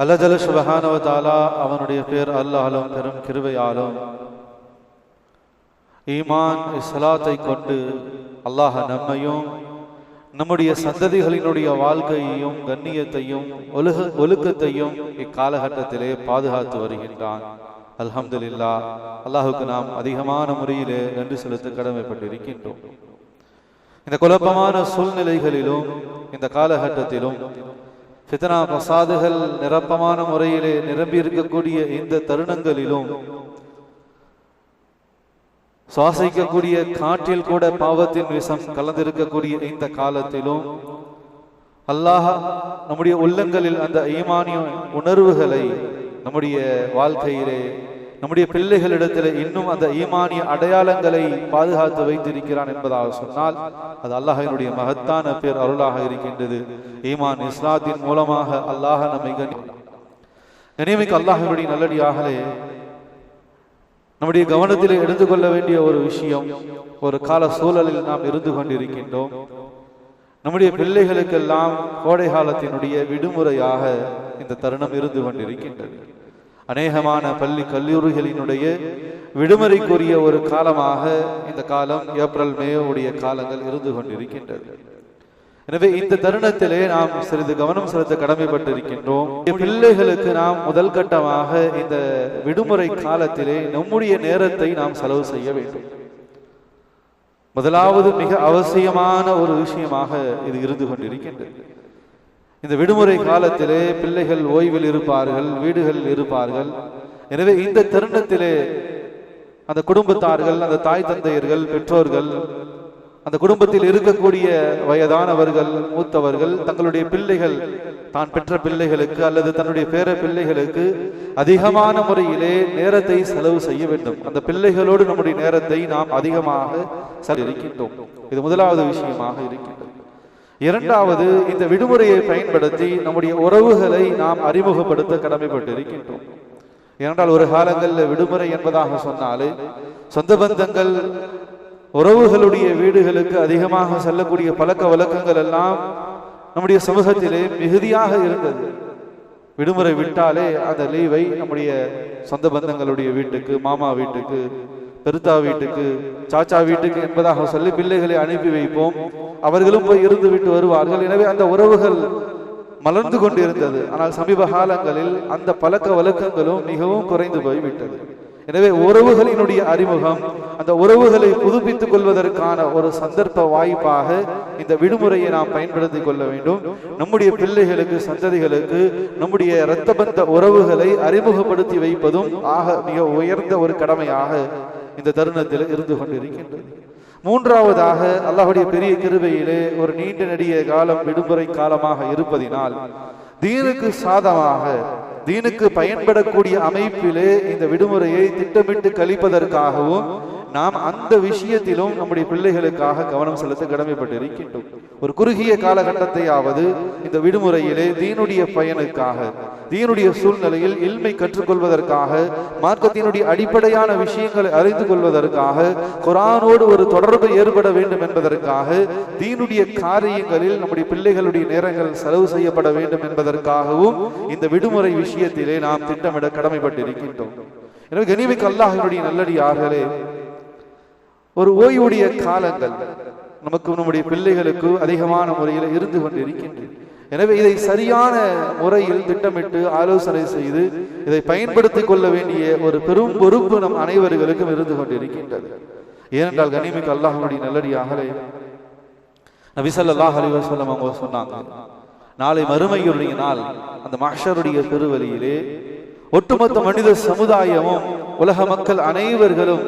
அல்லாஹ் ஜல்ல சுப்ஹானஹு வ தஆலா அவனுடைய பேர் அல்லாஹ்வும் பெரும் கிருபையாலும் ஈமான் இஸ்லாத்தை கொண்டு அல்லாஹ் நம்மையும் நம்முடைய சந்ததிகளினுடைய வாழ்க்கையையும் கண்ணியத்தையும் ஒழுக்கத்தையும் இக்காலகட்டத்திலே பாதுகாத்து வருகின்றான். அல்ஹம்துலில்லாஹ். அல்லாஹுக்கு நாம் அதிகமான முறையிலே நன்றி செலுத்த கடமைப்பட்டிருக்கின்றோம். இந்த குழப்பமான சூழ்நிலைகளிலும் இந்த காலகட்டத்திலும் ஃபித்னா பசாதுகள் நிரப்பமான முறையிலே நிரம்பி இருக்கக்கூடிய இந்த தருணங்களிலும் சுவாசிக்கக்கூடிய காற்றில் கூட பாவத்தின் விஷம் கலந்திருக்கக்கூடிய இந்த காலத்திலும் அல்லாஹ் நம்முடைய உள்ளங்களில் அந்த ஈமானிய உணர்வுகளை நம்முடைய வாழ்க்கையிலே நம்முடைய பிள்ளைகளிடத்தில் இன்னும் அந்த ஈமானிய அடையாளங்களை பாதுகாத்து வைத்திருக்கிறான் என்பதாக சொன்னால் அது அல்லாஹினுடைய மகத்தான பேர் அருளாக இருக்கின்றது. ஈமான் இஸ்லாத்தின் மூலமாக அல்லாஹ் நம்மை கண்ணியமிக்க அல்லாஹினுடைய நல்லடியாகலே நம்முடைய கவனத்தில் எடுத்து கொள்ள வேண்டிய ஒரு விஷயம், ஒரு கால சூழலில் நாம் இருந்து கொண்டிருக்கின்றோம். நம்முடைய பிள்ளைகளுக்கெல்லாம் கோடை காலத்தினுடைய விடுமுறையாக இந்த தருணம் இருந்து கொண்டிருக்கின்றது. அநேகமான பள்ளி கல்லூரிகளினுடைய விடுமுறைக்குரிய ஒரு காலமாக இந்த காலம் ஏப்ரல் மே உடைய காலங்கள் இருந்து கொண்டிருக்கின்றது. எனவே இந்த தருணத்திலே நாம் சிறிது கவனம் செலுத்த கடமைப்பட்டிருக்கின்றோம். பிள்ளைகளுக்கு நாம் முதல் கட்டமாக இந்த விடுமுறை காலத்திலே நம்முடைய நேரத்தை நாம் செலவு செய்ய வேண்டும். முதலாவது மிக அவசியமான ஒரு விஷயமாக இது இருந்து கொண்டிருக்கின்றது. இந்த விடுமுறை காலத்திலே பிள்ளைகள் ஓய்வில் இருப்பார்கள், வீடுகளில் இருப்பார்கள். எனவே இந்த தருணத்திலே அந்த குடும்பத்தார்கள், அந்த தாய் தந்தையர்கள், பெற்றோர்கள், அந்த குடும்பத்தில் இருக்கக்கூடிய வயதானவர்கள், மூத்தவர்கள் தங்களுடைய பிள்ளைகள், தான் பெற்ற பிள்ளைகளுக்கு அல்லது தன்னுடைய பேர பிள்ளைகளுக்கு அதிகமான முறையிலே நேரத்தை செலவு செய்ய வேண்டும். அந்த பிள்ளைகளோடு நம்முடைய நேரத்தை நாம் அதிகமாக செலவழிக்கின்றோம். இது முதலாவது விஷயமாக இருக்கின்றது. இரண்டாவது, இந்த விடுமுறையை பயன்படுத்தி நம்முடைய உறவுகளை நாம் அறிமுகப்படுத்த கடமைப்பட்டிருக்கின்றோம். ஏனென்றால் ஒரு காலங்களில் விடுமுறை என்பதாக சொன்னாலே சொந்த பந்தங்கள், உறவுகளுடைய வீடுகளுக்கு அதிகமாக செல்லக்கூடிய பழக்க வழக்கங்கள் எல்லாம் நம்முடைய சமூகத்திலே மிகுதியாக இருந்தது. விடுமுறை விட்டாலே அந்த லீவை நம்முடைய சொந்த பந்தங்களுடைய வீட்டுக்கு, மாமா வீட்டுக்கு, பெருத்தா வீட்டுக்கு, சாச்சா வீட்டுக்கு என்பதாக சொல்லி பிள்ளைகளை அனுப்பி வைப்போம். அவர்களும் போய் இருந்து விட்டு வருவார்கள். எனவே அந்த உறவுகள் மலர்ந்து கொண்டிருந்தது. ஆனால் சமீப காலங்களில் அந்த பழக்க வழக்கங்களும் மிகவும் குறைந்து போய்விட்டது. எனவே உறவுகளினுடைய அறிமுகம், அந்த உறவுகளை புதுப்பித்துக் கொள்வதற்கான ஒரு சந்தர்ப்ப வாய்ப்பாக இந்த விடுமுறையை நாம் பயன்படுத்திக் கொள்ள வேண்டும். நம்முடைய பிள்ளைகளுக்கு, சந்ததிகளுக்கு நம்முடைய இரத்த பந்த உறவுகளை அறிமுகப்படுத்தி வைப்பதும் ஆக மிக உயர்ந்த ஒரு கடமையாக இந்த தருணத்தில் இருந்து கொண்டிருக்கின்றது. மூன்றாவதாக, அல்லாஹ்வுடைய பெரிய கிருபையிலே ஒரு நீண்ட நெடிய காலம் விடுமுறை காலமாக இருப்பதினால் தீனுக்கு சாதமாக, தீனுக்கு பயன்படக்கூடிய அமைப்பிலே இந்த விடுமுறையை திட்டமிட்டு கழிப்பதற்காகவும் நாம் அந்த விஷயத்திலும் நம்முடைய பிள்ளைகளுக்காக கவனம் செலுத்த கடமைப்பட்டிருக்கின்றோம். ஒரு குறுகிய காலகட்டத்தையாவது இந்த விடுமுறையிலே தீனுடைய பயனுக்காக, தீனுடைய சூழ்நிலையில் இல்மை கற்றுக்கொள்வதற்காக, மார்க்கத்தினுடைய அடிப்படையான விஷயங்களை அறிந்து கொள்வதற்காக, குர்ஆனோடு ஒரு தொடர்பு ஏற்பட வேண்டும் என்பதற்காக, தீனுடைய காரியங்களில் நம்முடைய பிள்ளைகளுடைய நேரங்கள் செலவு செய்யப்பட வேண்டும் என்பதற்காகவும் இந்த விடுமுறை விஷயத்திலே நாம் திட்டமிட கடமைப்பட்டிருக்கின்றோம். எனவே கனிமிக்க அல்லாஹ்வினுடைய நல்லடியார்களே, ஒரு ஓய்வுடைய காலங்கள் நமக்கு, நம்முடைய பிள்ளைகளுக்கு அதிகமான முறையில் இருந்து கொண்டிருக்கின்றது. எனவே இதை சரியான முறையில் திட்டமிட்டு ஆலோசனை செய்து இதை பயன்படுத்திக் கொள்ள வேண்டிய ஒரு பெரும் பொறுப்பு நம் அனைவர்களுக்கும் இருந்து கொண்டிருக்கின்றது. ஏனென்றால் கனிமிக்க அல்லாஹ்வுடைய நல்லடியார்களே, நபி ஸல்லல்லாஹு அலைஹி வஸல்லம் அவங்க சொன்னாங்க, நாளை மறுமையுடைய நாள் அந்த மஹ்ஷருடைய பெருவெளியிலே ஒட்டுமொத்த மனித சமுதாயமும், உலக மக்கள் அனைவர்களும்,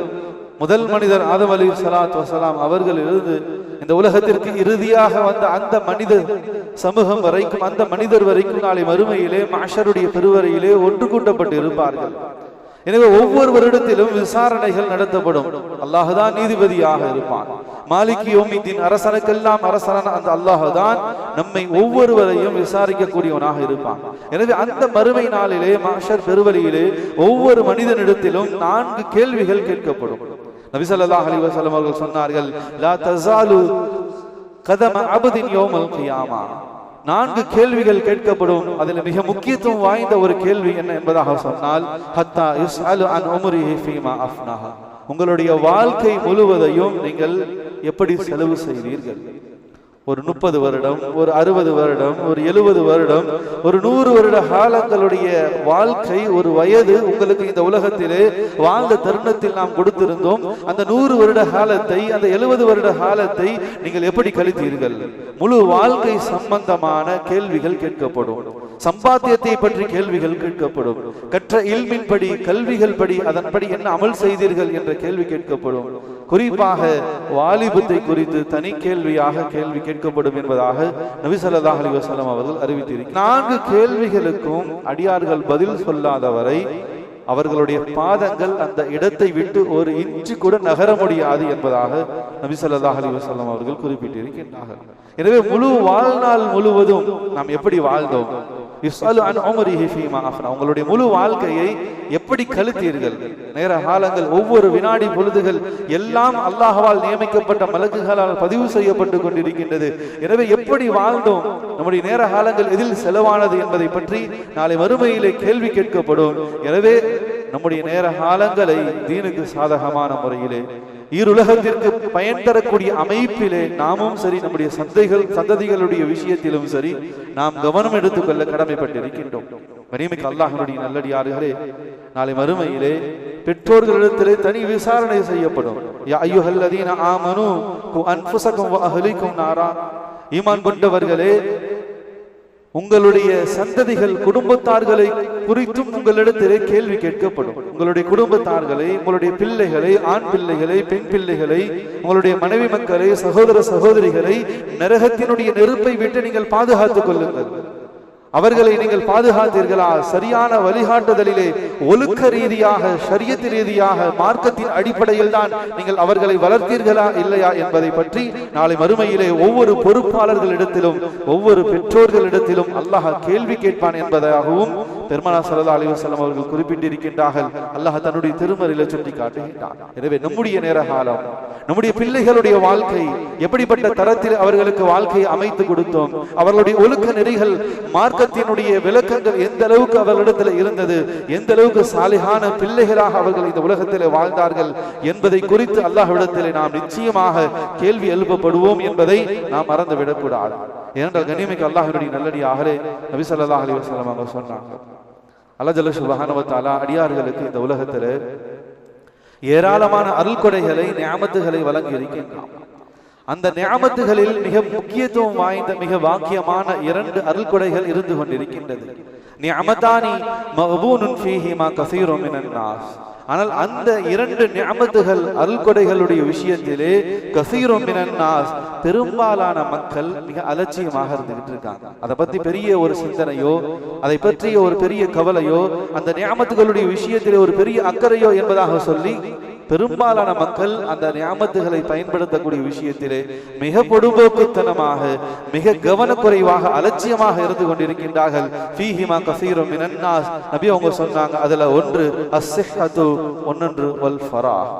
முதல் மனிதர் ஆதம் அலைஹிஸ்ஸலாத்து வஸலாம் அவர்களிலிருந்து இந்த உலகத்திற்கு இறுதியாக வந்த அந்த மனித சமூகம் வரைக்கும், அந்த மனிதர் வரைக்கும் நாளை மறுமையிலே மஹ்ஷருடைய பெருவெளியிலே ஒன்று கூட்டப்பட்டு இருப்பார்கள். எனவே ஒவ்வொரு வருடத்திலும் விசாரணைகள் நடத்தப்படும். அல்லாஹ்தான் நீதிபதியாக இருப்பான். மாலிகி யௌமித்தீன், அரசனுக்கெல்லாம் அரசனான அந்த அல்லாஹ்தான் நம்மை ஒவ்வொருவரையும் விசாரிக்கக்கூடியவனாக இருப்பான். எனவே அந்த மறுமை நாளிலே மஹ்ஷர் பெருவெளியிலே ஒவ்வொரு மனிதனிடத்திலும் 4 கேள்விகள் கேட்கப்படும். நபி ஸல்லல்லாஹு அலைஹி வஸல்லம் அவர்கள் சொன்னார்கள், லா தஸாலு கதம அப்தின் யௌமல் கியாமா, 4 கேள்விகள் கேட்கப்படும். அதில் மிக முக்கியத்துவம் வாய்ந்த ஒரு கேள்வி என்ன என்பதாக சொன்னால், ஹத்தா யுஸ்அலு அன் உம்ரிஹி ஃபீமா அஃப்னஹா, உங்களுடைய வாழ்க்கை முழுவதையும் நீங்கள் எப்படி செலவு செய்தீர்கள்? ஒரு 30 வருடம், ஒரு 60 வருடம், ஒரு 70 வருடம், ஒரு 100 வருட காலங்களுடைய வாழ்க்கை, ஒரு வயது உங்களுக்கு இந்த உலகத்திலே வாழ்ந்த தருணத்தில் நாம் கொடுத்திருந்தோம். அந்த 100 வருட காலத்தை, அந்த 70 வருட காலத்தை நீங்கள் எப்படி கழித்தீர்கள்? முழு வாழ்க்கை சம்பந்தமான கேள்விகள் கேட்கப்படும். சம்பாத்தியத்தை பற்றி கேள்விகள் கேட்கப்படும். கற்ற இல்மின் படி, கல்விகள் படி, அதன்படி என்ன அமல் செய்தீர்கள் என்ற கேள்வி கேட்கப்படும். குறிப்பாக வாலிபத்தை குறித்து தனி கேள்வியாக கேள்வி கேட்கப்படும் என்பதாக நபி ஸல்லல்லாஹு அலைஹி வஸல்லம் அவர்கள் அறிவித்திருக்கிறார். 4 கேள்விகளுக்கும் அடியார்கள் பதில் சொல்லாதவரை அவர்களுடைய பாதங்கள் அந்த இடத்தை விட்டு ஒரு இன்ச்சு கூட நகர முடியாது என்பதாக நபி ஸல்லல்லாஹு அலைஹி வஸல்லம் அவர்கள் குறிப்பிட்டிருக்கின்றார்கள். எனவே முழு வாழ்நாள் முழுவதும் நாம் எப்படி வாழ்ந்தோம்? யுஸ்அலு அன் உம்ரிஹி ஃபீமா அஃப்னா, உங்களுடைய முழு வாழ்க்கையை எப்படி கழித்தீர்கள்? நேர காலங்கள், ஒவ்வொரு வினாடி பொழுதுகள் எல்லாம் அல்லாஹ்வால் நியமிக்கப்பட்ட மலக்குகளால் பதிவு செய்யப்பட்டு கொண்டிருக்கின்றது. எனவே எப்படி வாழ்ந்தோம், நம்முடைய நேர காலங்கள் எதில் செலவானது என்பதை பற்றி நாளை மறுமையிலே கேள்வி கேட்கப்படும். எனவே நம்முடைய நேர காலங்களை தீனுக்கு சாதகமான முறையிலே, ஈருலகத்திற்கு பயன் தரக்கூடிய அமைப்பிலே நாமும் சரி, நம்முடைய சந்ததிகளுடைய விஷயத்திலும் சரி நாம் கவனம் எடுத்துக்கொள்ள கடமைப்பட்டிருக்கின்றோம். கனிமிக்க அல்லாஹ்வுடைய நல்லடியார்களே, நாளை மறுமையிலே பெற்றோர்களிடத்திலே தனி விசாரணை செய்யப்படும். யா அய்யுஹல்லதீன ஆமனூ கு அன்ஃபுஸகும் வ அஹ்லிக்கும் நாரா, ஈமான் கொண்டவர்களே, உங்களுடைய சந்ததிகள், குடும்பத்தார்களை குறித்தும் உங்களிடத்திலே கேள்வி கேட்கப்படும். உங்களுடைய குடும்பத்தார்களை, உங்களுடைய பிள்ளைகளை, ஆண் பிள்ளைகளை, பெண் பிள்ளைகளை, உங்களுடைய மனைவி மக்களை, சகோதர சகோதரிகளை நரகத்தினுடைய நெருப்பை விட்டு நீங்கள் பாதுகாத்துக் கொள்ளுங்கள். அவர்களை நீங்கள் பாதுகாத்தீர்களா? சரியான வழிகாட்டுதலிலே ஒழுக்க ரீதியாக, ஷரியத் ரீதியாக, மார்க்கத்தின் அடிப்படையில் தான் நீங்கள் அவர்களை வளர்த்தீர்களா இல்லையா என்பதை பற்றி நாளை மறுமையிலே ஒவ்வொரு பொறுப்பாளர்களிடத்திலும், ஒவ்வொரு பெற்றோர்களிடத்திலும் அல்லாஹ் கேள்வி கேட்பான் என்பதாகவும் பெருமானார் ஸல்லல்லாஹு அலைஹி வஸல்லம் அவர்கள் குறிப்பிட்டிருக்கின்றார்கள். அல்லாஹ் தன்னுடைய திருமறையிலே சுட்டி காட்டுகின்றான். எனவே நம்முடைய நேர காலம், நம்முடைய பிள்ளைகளுடைய வாழ்க்கை எப்படிப்பட்ட தரத்தில் அவர்களுக்கு வாழ்க்கையை அமைத்து கொடுத்தோம், அவர்களுடைய ஒழுக்க நெறிகள், மார்க்கத்தினுடைய விளக்கங்கள் எந்த அளவுக்கு அவர்களிடத்தில் இருந்தது, எந்த அளவுக்கு சாலிஹான பிள்ளைகளாக அவர்கள் இந்த உலகத்திலே வாழ்ந்தார்கள் என்பதை குறித்து அல்லாஹ்விடத்திலே நாம் நிச்சயமாக கேள்வி எழுப்பப்படுவோம் என்பதை நாம் மறந்துவிடக்கூடாது. ஏனென்றால் கண்ணியமிக்க அல்லாஹ்வுடைய நல்லடியார்களே, நபி ஸல்லல்லாஹு அலைஹி வஸல்லம் அவங்க சொன்னாங்க, அல்லாஹ் ஜல்ல சுப்ஹானஹு வ தஆலா அடியார்களுக்கு இந்த உலகத்திலே ஏராளமான அருள்கொடைகளை, நிஅமத்துகளை வழங்கி இருக்கின்றான். அந்த நிஅமத்துகளில் மிக முக்கியத்துவம் வாய்ந்த, மிக வாக்கியமான 2 அருள்கொடைகள் இருந்து கொண்டிருக்கின்றது. நிஅமதானி மக்பூனுன் ஃபீஹிமா கஸீரும் மினன் நாஸ். ஆனால் அந்த 2 நிஅமத்துகள், அருள்கொடைகளுடைய விஷயத்திலே கஸீரும் மினன் நாஸ், பெரும்பாலான மக்கள் மிக அலட்சியமாக இருந்துகிட்டு இருக்காங்க. அதை பத்தி பெரிய ஒரு சிந்தனையோ, அதை பற்றிய ஒரு பெரிய கவலையோ, அந்த நிஅமத்துகளுடைய விஷயத்திலே ஒரு பெரிய அக்கறையோ என்பதாக சொல்லி பெரும்பாலான மக்கள் அந்த நியாமத்துகளை பயன்படுத்தக்கூடிய விஷயத்திலே மிக பொடுபோக்குத்தனமாக, மிக கவனக்குறைவாக, அலட்சியமாக இருந்து கொண்டிருக்கின்றார்கள். ஃபீஹிமா கஸீரும் மினன் நாஸ், நபி அவங்க சொன்னாங்க, அதுல ஒன்று அஸ்ஸிஹ்ஹத்து, ஒன்று வல் ஃபராஹ்.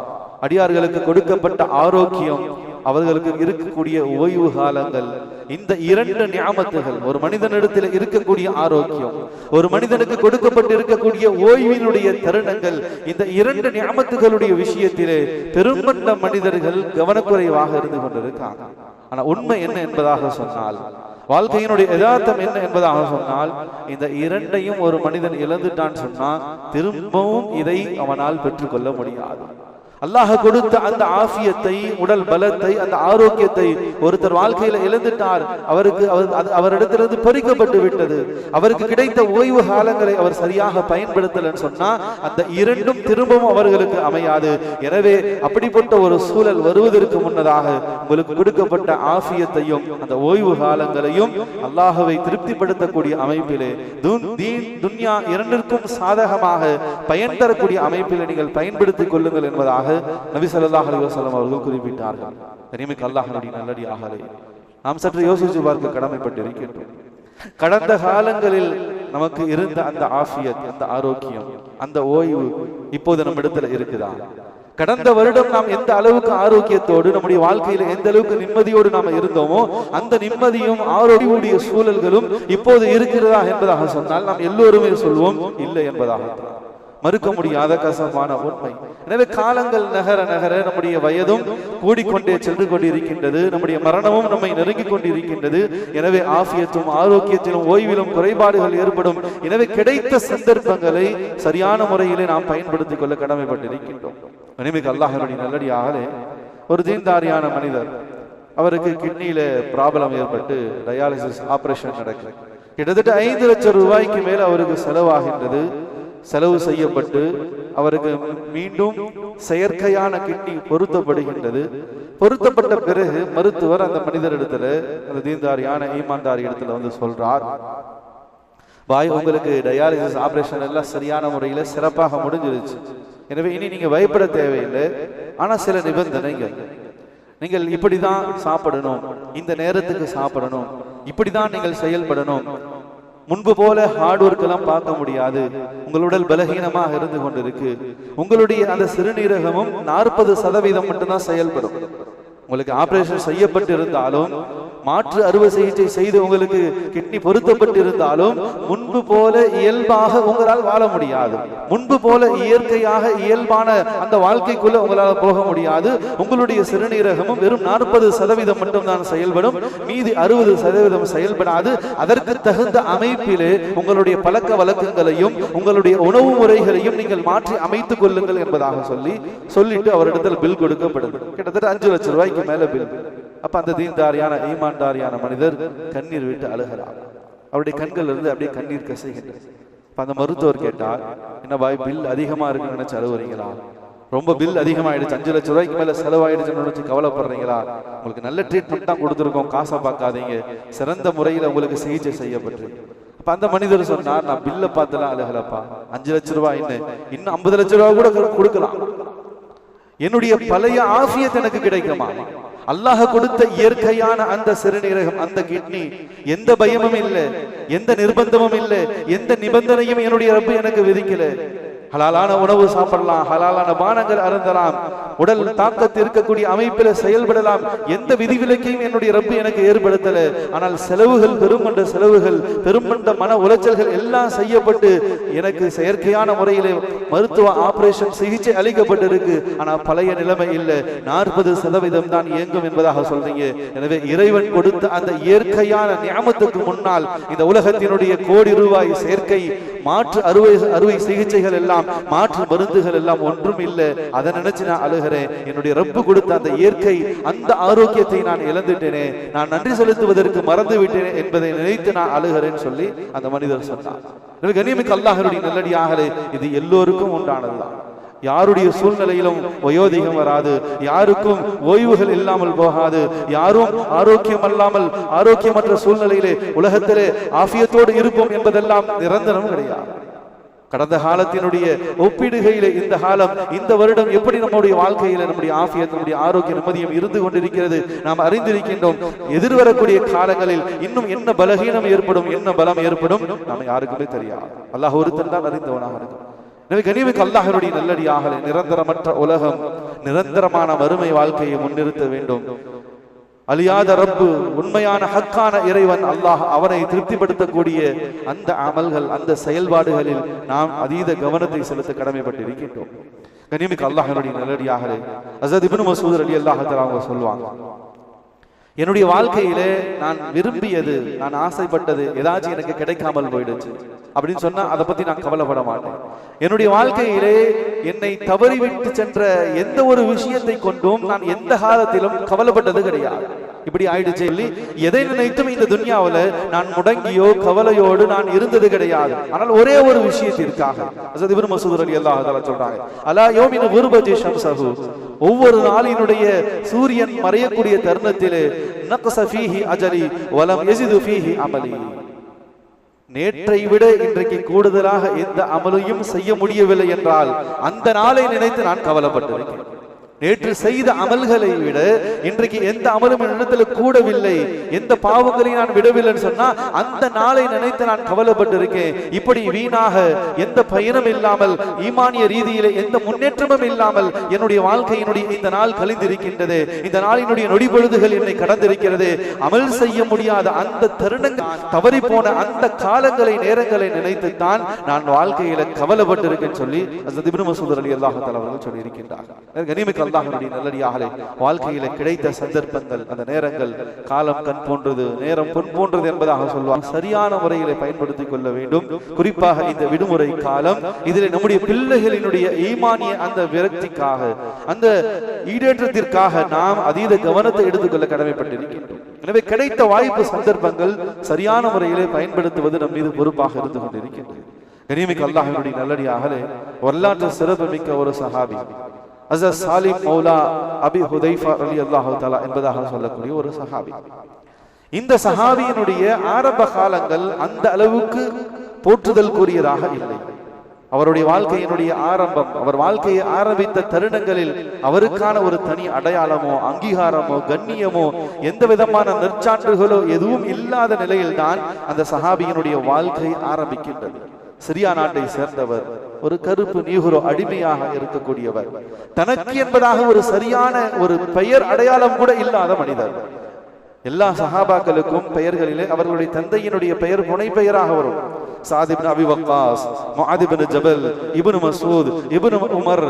அடியார்களுக்கு கொடுக்கப்பட்ட ஆரோக்கியம், அவர்களுக்கு இருக்கக்கூடிய ஓய்வு காலங்கள், இந்த 2 நியாமத்துகள், ஒரு மனிதனிடத்தில் இருக்கக்கூடிய ஆரோக்கியம், ஒரு மனிதனுக்கு கொடுக்கப்பட்டு இருக்கக்கூடிய ஓய்வினுடைய தருணங்கள், இந்த 2 நியாமத்துகளுடைய விஷயத்திலே பெரும்பட்ட மனிதர்கள் கவனக்குறைவாக இருந்து கொண்டிருக்காங்க. ஆனா உண்மை என்ன என்பதாக சொன்னால், வாழ்க்கையினுடைய யதார்த்தம் என்ன என்பதாக சொன்னால், இந்த 2ஐயும் ஒரு மனிதன் இழந்துட்டான் சொன்னா திரும்பவும் இதை அவனால் பெற்றுக்கொள்ள முடியாது. அல்லாஹ் கொடுத்த அந்த ஆஃபியத்தை, உடல் பலத்தை, அந்த ஆரோக்கியத்தை ஒருத்தர் வாழ்க்கையில இழந்துட்டார், அவருக்கு அவரிடத்திலிருந்து பறிக்கப்பட்டு விட்டது. அவருக்கு கிடைத்த ஓய்வு காலங்களை அவர் சரியாக பயன்படுத்தலன்னு சொன்னா அந்த 2ம் திரும்பவும் அவர்களுக்கு அமையாது. எனவே அப்படிப்பட்ட ஒரு சூழல் வருவதற்கு முன்னதாக உங்களுக்கு கொடுக்கப்பட்ட ஆஃபியத்தையும் அந்த ஓய்வு காலங்களையும் அல்லாஹ்வை திருப்திப்படுத்தக்கூடிய அமைப்பிலே, துன்யா 2ற்கும் சாதகமாக பயன் தரக்கூடிய அமைப்பிலே நீங்கள் பயன்படுத்திக் கொள்ளுங்கள் என்பதாக நபி ஸல்லல்லாஹு அலைஹி வஸல்லம் அவர்கள் குறிப்பிட்டார்கள். கனிமிக்க அல்லாஹ்வுடைய நல்லடியார்களே, நாம் சற்று யோசித்து பார்க்க கடமைப்பட்டிருக்கின்றோம். கடந்த காலங்களில் நமக்கு இருந்த அந்த ஆஃபியத், அந்த ஆரோக்கியம், அந்த ஓய்வு இப்போது நம்ம இடத்துல இருக்குதா? கடந்த வருடம் நாம் எந்த அளவுக்கு ஆரோக்கியத்தோடு நம்முடைய வாழ்க்கையில எந்த அளவுக்கு நிம்மதியோடு நாம இருந்தோமோ அந்த நிம்மதியும் ஆரோக்கிய சூழல்களும் இப்போது இருக்கிறதா என்பதாக சொன்னால் நாம் எல்லோருமே சொல்வோம் இல்லை என்பதாக மறுக்க முடியாத கசப்பான உண்மை. எனவே காலங்கள் நகர நகர நம்முடைய வயதும் கூடிக்கொண்டே சென்று கொண்டிருக்கின்றது, நம்முடைய மரணமும் நம்மை நெருங்கிக் கொண்டிருக்கின்றது. எனவே ஆஃபியத்தும் ஆரோக்கியத்திலும் ஓய்விலும் குறைபாடுகள் ஏற்படும். எனவே கிடைத்த சந்தர்ப்பங்களை சரியான முறையிலே நாம் பயன்படுத்திக் கொள்ள கடமைப்பட்டிருக்கின்றோம். அல்லாஹ்வுடைய நல்லடியார்களே, ஒரு தீன்தாரியான மனிதர், அவருக்கு கிட்னியில ப்ராப்ளம் ஏற்பட்டு டயாலிசிஸ் ஆபரேஷன் நடக்குது. கிட்டத்தட்ட 5 லட்சம் ரூபாய்க்கு மேல அவருக்கு செலவாகின்றது. செலவு செய்யப்பட்டு அவருக்கு மீண்டும் செயற்கையான கிட்னி பொருத்தப்படுகின்றது. பொருத்தப்பட்ட பிறகு மருத்துவர் அந்த மனிதர் இடத்துல, அந்த தீன்தாரியான ஈமான்தாரி இடத்துல வந்து சொல்றார், பாய், உங்களுக்கு டயாலிசிஸ் ஆபரேஷன் எல்லாம் சரியான முறையில சிறப்பாக முடிஞ்சிருச்சு. எனவே இனி நீங்க பயப்பட தேவையில்லை. ஆனா சில நிபந்தனைகள், நீங்கள் இப்படிதான் சாப்பிடணும், இந்த நேரத்துக்கு சாப்பிடணும், இப்படிதான் நீங்கள் செயல்படணும், முன்பு போல ஹார்ட் ஒர்க் எல்லாம் பார்க்க முடியாது, உங்கள் உடல் பலகீனமாக இருந்து கொண்டிருக்கு, உங்களுடைய அந்த சிறுநீரகமும் 40% மட்டும்தான் செயல்படும். உங்களுக்கு ஆபரேஷன் செய்யப்பட்டு இருந்தாலும், மாற்று அறுவை சிகிச்சை செய்து உங்களுக்கு கிட்னி பொருத்தப்பட்டு இருந்தாலும் முன்பு போல இயல்பாக உங்களால் வாழ முடியாது. முன்பு போல இயற்கையாக இயல்பான அந்த வாழ்க்கைக்குள்ள உங்களால் போக முடியாது. உங்களுடைய சிறுநீரகமும் வெறும் 40% மட்டும்தான் செயல்படும், மீதி 60% செயல்படாது. அதற்கு தகுந்த அமைப்பிலே உங்களுடைய பழக்க வழக்கங்களையும் உங்களுடைய உணவு முறைகளையும் நீங்கள் மாற்றி அமைத்துக் கொள்ளுங்கள் என்பதாக சொல்லிட்டு அவரிடத்தில் பில் கொடுக்கப்படுது. கிட்டத்தட்ட 5 லட்சம் ரூபாய்க்கு மேல பில். அப்ப அந்த தீன்தாரியான ஈமான்தாரியான மனிதர் கண்ணீர் விட்டு அழுகிறார். அவருடைய கண்கள் இருந்து அப்படியே கண்ணீர் கசைகின்றது. அந்த மருத்துவர் கேட்டார், என்ன பாய், பில் அதிகமா இருக்குன்னு நினைச்சு அழுவுறீங்களா? ரொம்ப பில் அதிகமாயிடுச்சு, 5 லட்சம் ரூபாய்க்கு மேல செலவாயிடுச்சுன்னு நினைச்சு கவலைப்படுறீங்களா? உங்களுக்கு நல்ல ட்ரீட்மெண்ட் தான் கொடுத்துருக்கோம், காசை பார்க்காதீங்க, சிறந்த முறையில் உங்களுக்கு சிகிச்சை செய்யப்பட்டு. அப்ப அந்த மனிதர் சொன்னார், நான் பில்லை பார்த்துலாம் அழுகலப்பா, 5 லட்சம் ரூபாய் இன்னும் 50 லட்சம் ரூபாய் கூட கொடுக்கலாம், என்னுடைய பழைய ஆஃபியத் எனக்கு கிடைக்குமா? அல்லாஹ் கொடுத்த இயற்கையான அந்த சிறுநீரகம், அந்த கிட்னி, எந்த பயமும் இல்லை, எந்த நிர்பந்தமும் இல்லை, எந்த நிபந்தனையும் என்னுடைய ரப்பு எனக்கு விதிக்கல. ஹலாலான உணவு சாப்பிடலாம், ஹலாலான பானங்கள் அருந்தலாம், உடல் தாக்கத்து இருக்கக்கூடிய அமைப்பில் செயல்படலாம், எந்த விதிவிலக்கையும் என்னுடைய ரப்பு எனக்கு ஏற்படுத்தல. ஆனால் செலவுகள், பெருமண்ட செலவுகள், பெருமண்ட மன உளைச்சல்கள் எல்லாம் செய்யப்பட்டு எனக்கு செயற்கையான முறையிலே மருத்துவ ஆபரேஷன் சிகிச்சை அளிக்கப்பட்டிருக்கு. ஆனா பழைய நிலைமை இல்லை, 40% தான் இயங்கும் என்பதாக சொல்றீங்க. எனவே இறைவன் கொடுத்த அந்த இயற்கையான நியமத்துக்கு முன்னால் இந்த உலகத்தினுடைய கோடி ரூபாய் சேர்க்கை, மாற்று அறுவை சிகிச்சைகள் எல்லாம், மாற்று மருந்துகள் எல்லாம் ஒன்றும் இல்லை. அதை நினைச்சு நான் அழுகிறேன். என்னுடைய ரப்பு கொடுத்த அந்த இயற்கை, அந்த ஆரோக்கியத்தை நான் இழந்துட்டேனே, நான் நன்றி செலுத்துவதற்கு மறந்து விட்டேனே என்பதை நினைத்து நான் அழுகிறேன் சொல்லி அந்த மனிதர் சொன்னார். கண்ணியமிக்க அல்லாஹ்வுடைய நல்லடியார்களே, இது எல்லோருக்கும் உண்டானதுதான். யாருடைய சூழ்நிலையிலும் வயோதிகம் வராது, யாருக்கும் ஓய்வுகள் இல்லாமல் போகாது, யாரும் ஆரோக்கியம் அல்லாமல் ஆரோக்கியமற்ற சூழ்நிலையிலே உலகத்திலே ஆஃபியத்தோடு இருப்போம் என்பதெல்லாம் நிரந்தரம் கிடையாது. கடந்த காலத்தினுடைய ஒப்பிடுகையிலே இந்த காலம், இந்த வருடம் எப்படி நம்முடைய வாழ்க்கையில நம்முடைய ஆஃபியத், நம்முடைய ஆரோக்கிய நிம்மதியும் இருந்து கொண்டிருக்கிறது நாம் அறிந்திருக்கின்றோம். எதிர்வரக்கூடிய காலங்களில் இன்னும் என்ன பலகீனம் ஏற்படும், என்ன பலம் ஏற்படும் நாம் யாருக்குமே தெரியாது. அல்லாஹ் ஒருத்தன் தான் அறிந்தவனாக இருக்கும். எனவே கனிமிக்க அல்லாஹ்வுடைய நல்லடியார்களே, நிரந்தரமற்ற உலகம், நிரந்தரமான வறுமை வாழ்க்கையை முன்னிறுத்த வேண்டும். அழியாத ரப்பு, உண்மையான ஹக்கான இறைவன் அல்லாஹ், அவனை திருப்திப்படுத்தக்கூடிய அந்த அமல்கள், அந்த செயல்பாடுகளில் நாம் அதீத கவனத்தை செலுத்த கடமைப்பட்டிருக்கின்றோம். கனிமிக்க அல்லாஹ்வுடைய நல்லடியார்களே, ஹஸரத் இப்னு மஸ்ஊத் ரலியல்லாஹு தஆலா அவங்க சொல்வாங்க, என்னுடைய வாழ்க்கையிலே நான் விரும்பியது, நான் ஆசைப்பட்டது ஏதாச்சும் எனக்கு கிடைக்காமல் போயிடுச்சு அப்படின்னு சொன்னா அதை பத்தி நான் கவலைப்பட மாட்டேன். என்னுடைய வாழ்க்கையிலே என்னை தவறிவிட்டு சென்ற எந்த ஒரு விஷயத்தை கொண்டும் நான் எந்த காலத்திலும் கவலைப்பட்டது கிடையாது. இப்படி ஆயிடுச்சு சொல்லி எதை நினைத்தும் இந்த துன்யாவில நான் முடங்கியோ கவலையோடு நான் இருந்தது கிடையாது. ஆனால் ஒரே ஒரு விஷயத்திற்காக ஹஸரத் இப்னு மஸ்ஊத் ரலியல்லாஹு தஆலா சொல்றாங்க, அலா யௌமின் குர்பதி ஷம்ஸஹு, ஒவ்வொரு நாளினுடைய சூரியன் மறையக்கூடிய தருணத்திலே நக்ஸ ஃபீஹி அஜலி வலம் யஸிது ஃபீஹி அமலி, நேற்றை விட இன்றைக்கு கூடுதலாக எந்த அமலையும் செய்ய முடியவில்லை என்றால் அந்த நாளை நினைத்து நான் கவலைப்பட்டிருக்கிறேன். நேற்று செய்த அமல்களை விட இன்றைக்கு எந்த அமலும் இடத்துல கூடவில்லை, எந்த பாவங்களையும் நான் விடவில்லைன்னு சொன்னா அந்த நாளை நினைத்து நான் கவலைப்பட்டு இருக்கேன். இப்படி வீணாக எந்த பயனும் இல்லாமல், ஈமானிய ரீதியிலே எந்த முன்னேற்றமும் இல்லாமல் என்னுடைய வாழ்க்கையினுடைய இந்த நாள் கழிந்திருக்கின்றது. இந்த நாளினுடைய நொடி பொழுதுகள் என்னை கடந்திருக்கிறது. அமல் செய்ய முடியாத அந்த தருணங்கள், தவறி போன அந்த காலங்களை, நேரங்களை நினைத்துத்தான் நான் வாழ்க்கையில கவலைப்பட்டு இருக்கேன்னு சொல்லி ஹஜ்ரத் இப்னு மஸ்ஊத் ரலியல்லாஹு தஆலா அவர்கள் சொல்லி இருக்கின்றார்கள். கனிமிக்க அல்லாஹ்வுடைய நல்லடியார்களே, வாழ்க்கையில கிடைத்த சந்தர்ப்பங்கள், அந்த நேரங்கள் காலம் கண் போன்றது, நேரம் பொன் போன்றது என்பதாக சொல்வாங்க. சரியான முறையிலே பயன்படுத்திக் கொள்ள வேண்டும். குறிப்பாக இந்த விடுமுறை காலம், இதில் நம்முடைய பிள்ளைகளினுடைய ஈமானிய அந்த விரக்திக்காக, அந்த ஈடேற்றத்திற்காக நாம் அதீத கவனத்தை எடுத்துக்கொள்ள கடமைப்பட்டிருக்கின்றோம். எனவே கிடைத்த வாய்ப்பு, சந்தர்ப்பங்கள் சரியான முறையிலே பயன்படுத்துவது நம் மீது பொறுப்பாக இருந்து கொண்டிருக்கின்றது. கனிமிக்க அல்லாஹ்வுடைய நல்லடியார்களே, வரலாற்று சிறப்புமிக்க ஒரு சஹாபி ஹஜ்ரத் சாலிம் மௌலா அபி ஹுதைஃபா ரலியல்லாஹு தஆலா என்பதாக சொல்லக்கூடிய ஒரு சஹாபி. இந்த சஹாபியினுடைய ஆரம்ப காலங்கள் அந்த அளவுக்கு போற்றுதல் கூறியதாக இல்லை. அவருடைய வாழ்க்கையினுடைய ஆரம்பம், அவர் வாழ்க்கையை ஆரம்பித்த தருணங்களில் அவருக்கான ஒரு தனி அடையாளமோ, அங்கீகாரமோ, கண்ணியமோ, எந்த விதமான நற்சான்றுகளோ எதுவும் இல்லாத நிலையில்தான் அந்த சஹாபியினுடைய வாழ்க்கை ஆரம்பிக்கின்றது. சிரியா நாட்டை சேர்ந்தவர், ஒரு கருப்பு நீகுரோ அடிமையாக இருக்கக்கூடியவர், தனக்கு என்பதாக ஒரு சரியான ஒரு பெயர் அடையாளம் கூட இல்லாத மனிதர். எல்லா சஹாபாக்களுக்கும் பெயர்களிலே அவர்களுடைய தந்தையினுடைய பெயர் புனை பெயராக வரும். சாத் இப்னு அபி வக்காஸ், முஆத் இப்னு ஜபல், இப்னு மஸ்ஊத், இப்னு உமர்,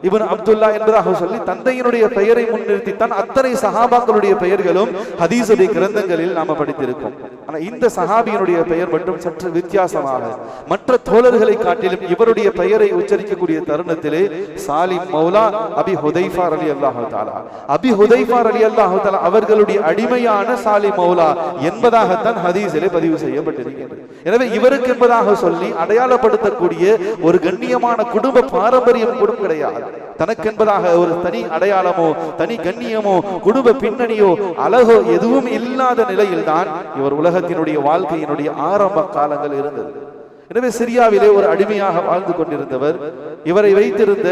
இப்னு அப்துல்லா என்பதாக சொல்லி தந்தையினுடைய பெயரை முன்னிறுத்தித்தான் அத்தனை சஹாபாக்களுடைய பெயர்களும் ஹதீஸுடைய கிரந்தங்களில் நாம படித்திருக்கோம். ஆனா இந்த சஹாபியினுடைய பெயர் மட்டும் சற்று வித்தியாசமாக, மற்ற தோழர்களை காட்டிலும் இவருடைய பெயரை உச்சரிக்கக்கூடிய தருணத்திலே சாலிம் மௌலா அபி ஹுதைஃபா ரலியல்லாஹு தஆலா, அபி ஹுதைஃபா ரலியல்லாஹு தஆலா அவர்களுடைய அடிமையான சாலிம் மௌலா என்பதாகத்தான் ஹதீஸிலே பதிவு செய்யப்பட்டிருக்கிறது. எனவே இவருக்கு என்பதாக சொல்லி அடையாளப்படுத்தக்கூடிய ஒரு கண்ணியமான குடும்ப பாரம்பரியம் கூட கிடையாது. தனக்கென்பதாக ஒரு தனி அடையாளமோ, தனி கண்ணியமோ, குடும்ப பின்னணியோ, அழகோ எதுவும் இல்லாத நிலையில்தான் இவர் உலகத்தினுடைய வாழ்க்கையினுடைய ஆரம்ப காலங்கள் இருந்தது. எனவே சிரியாவிலே ஒரு அடிமையாக வாழ்ந்து கொண்டிருந்தவர். இவரை வைத்திருந்த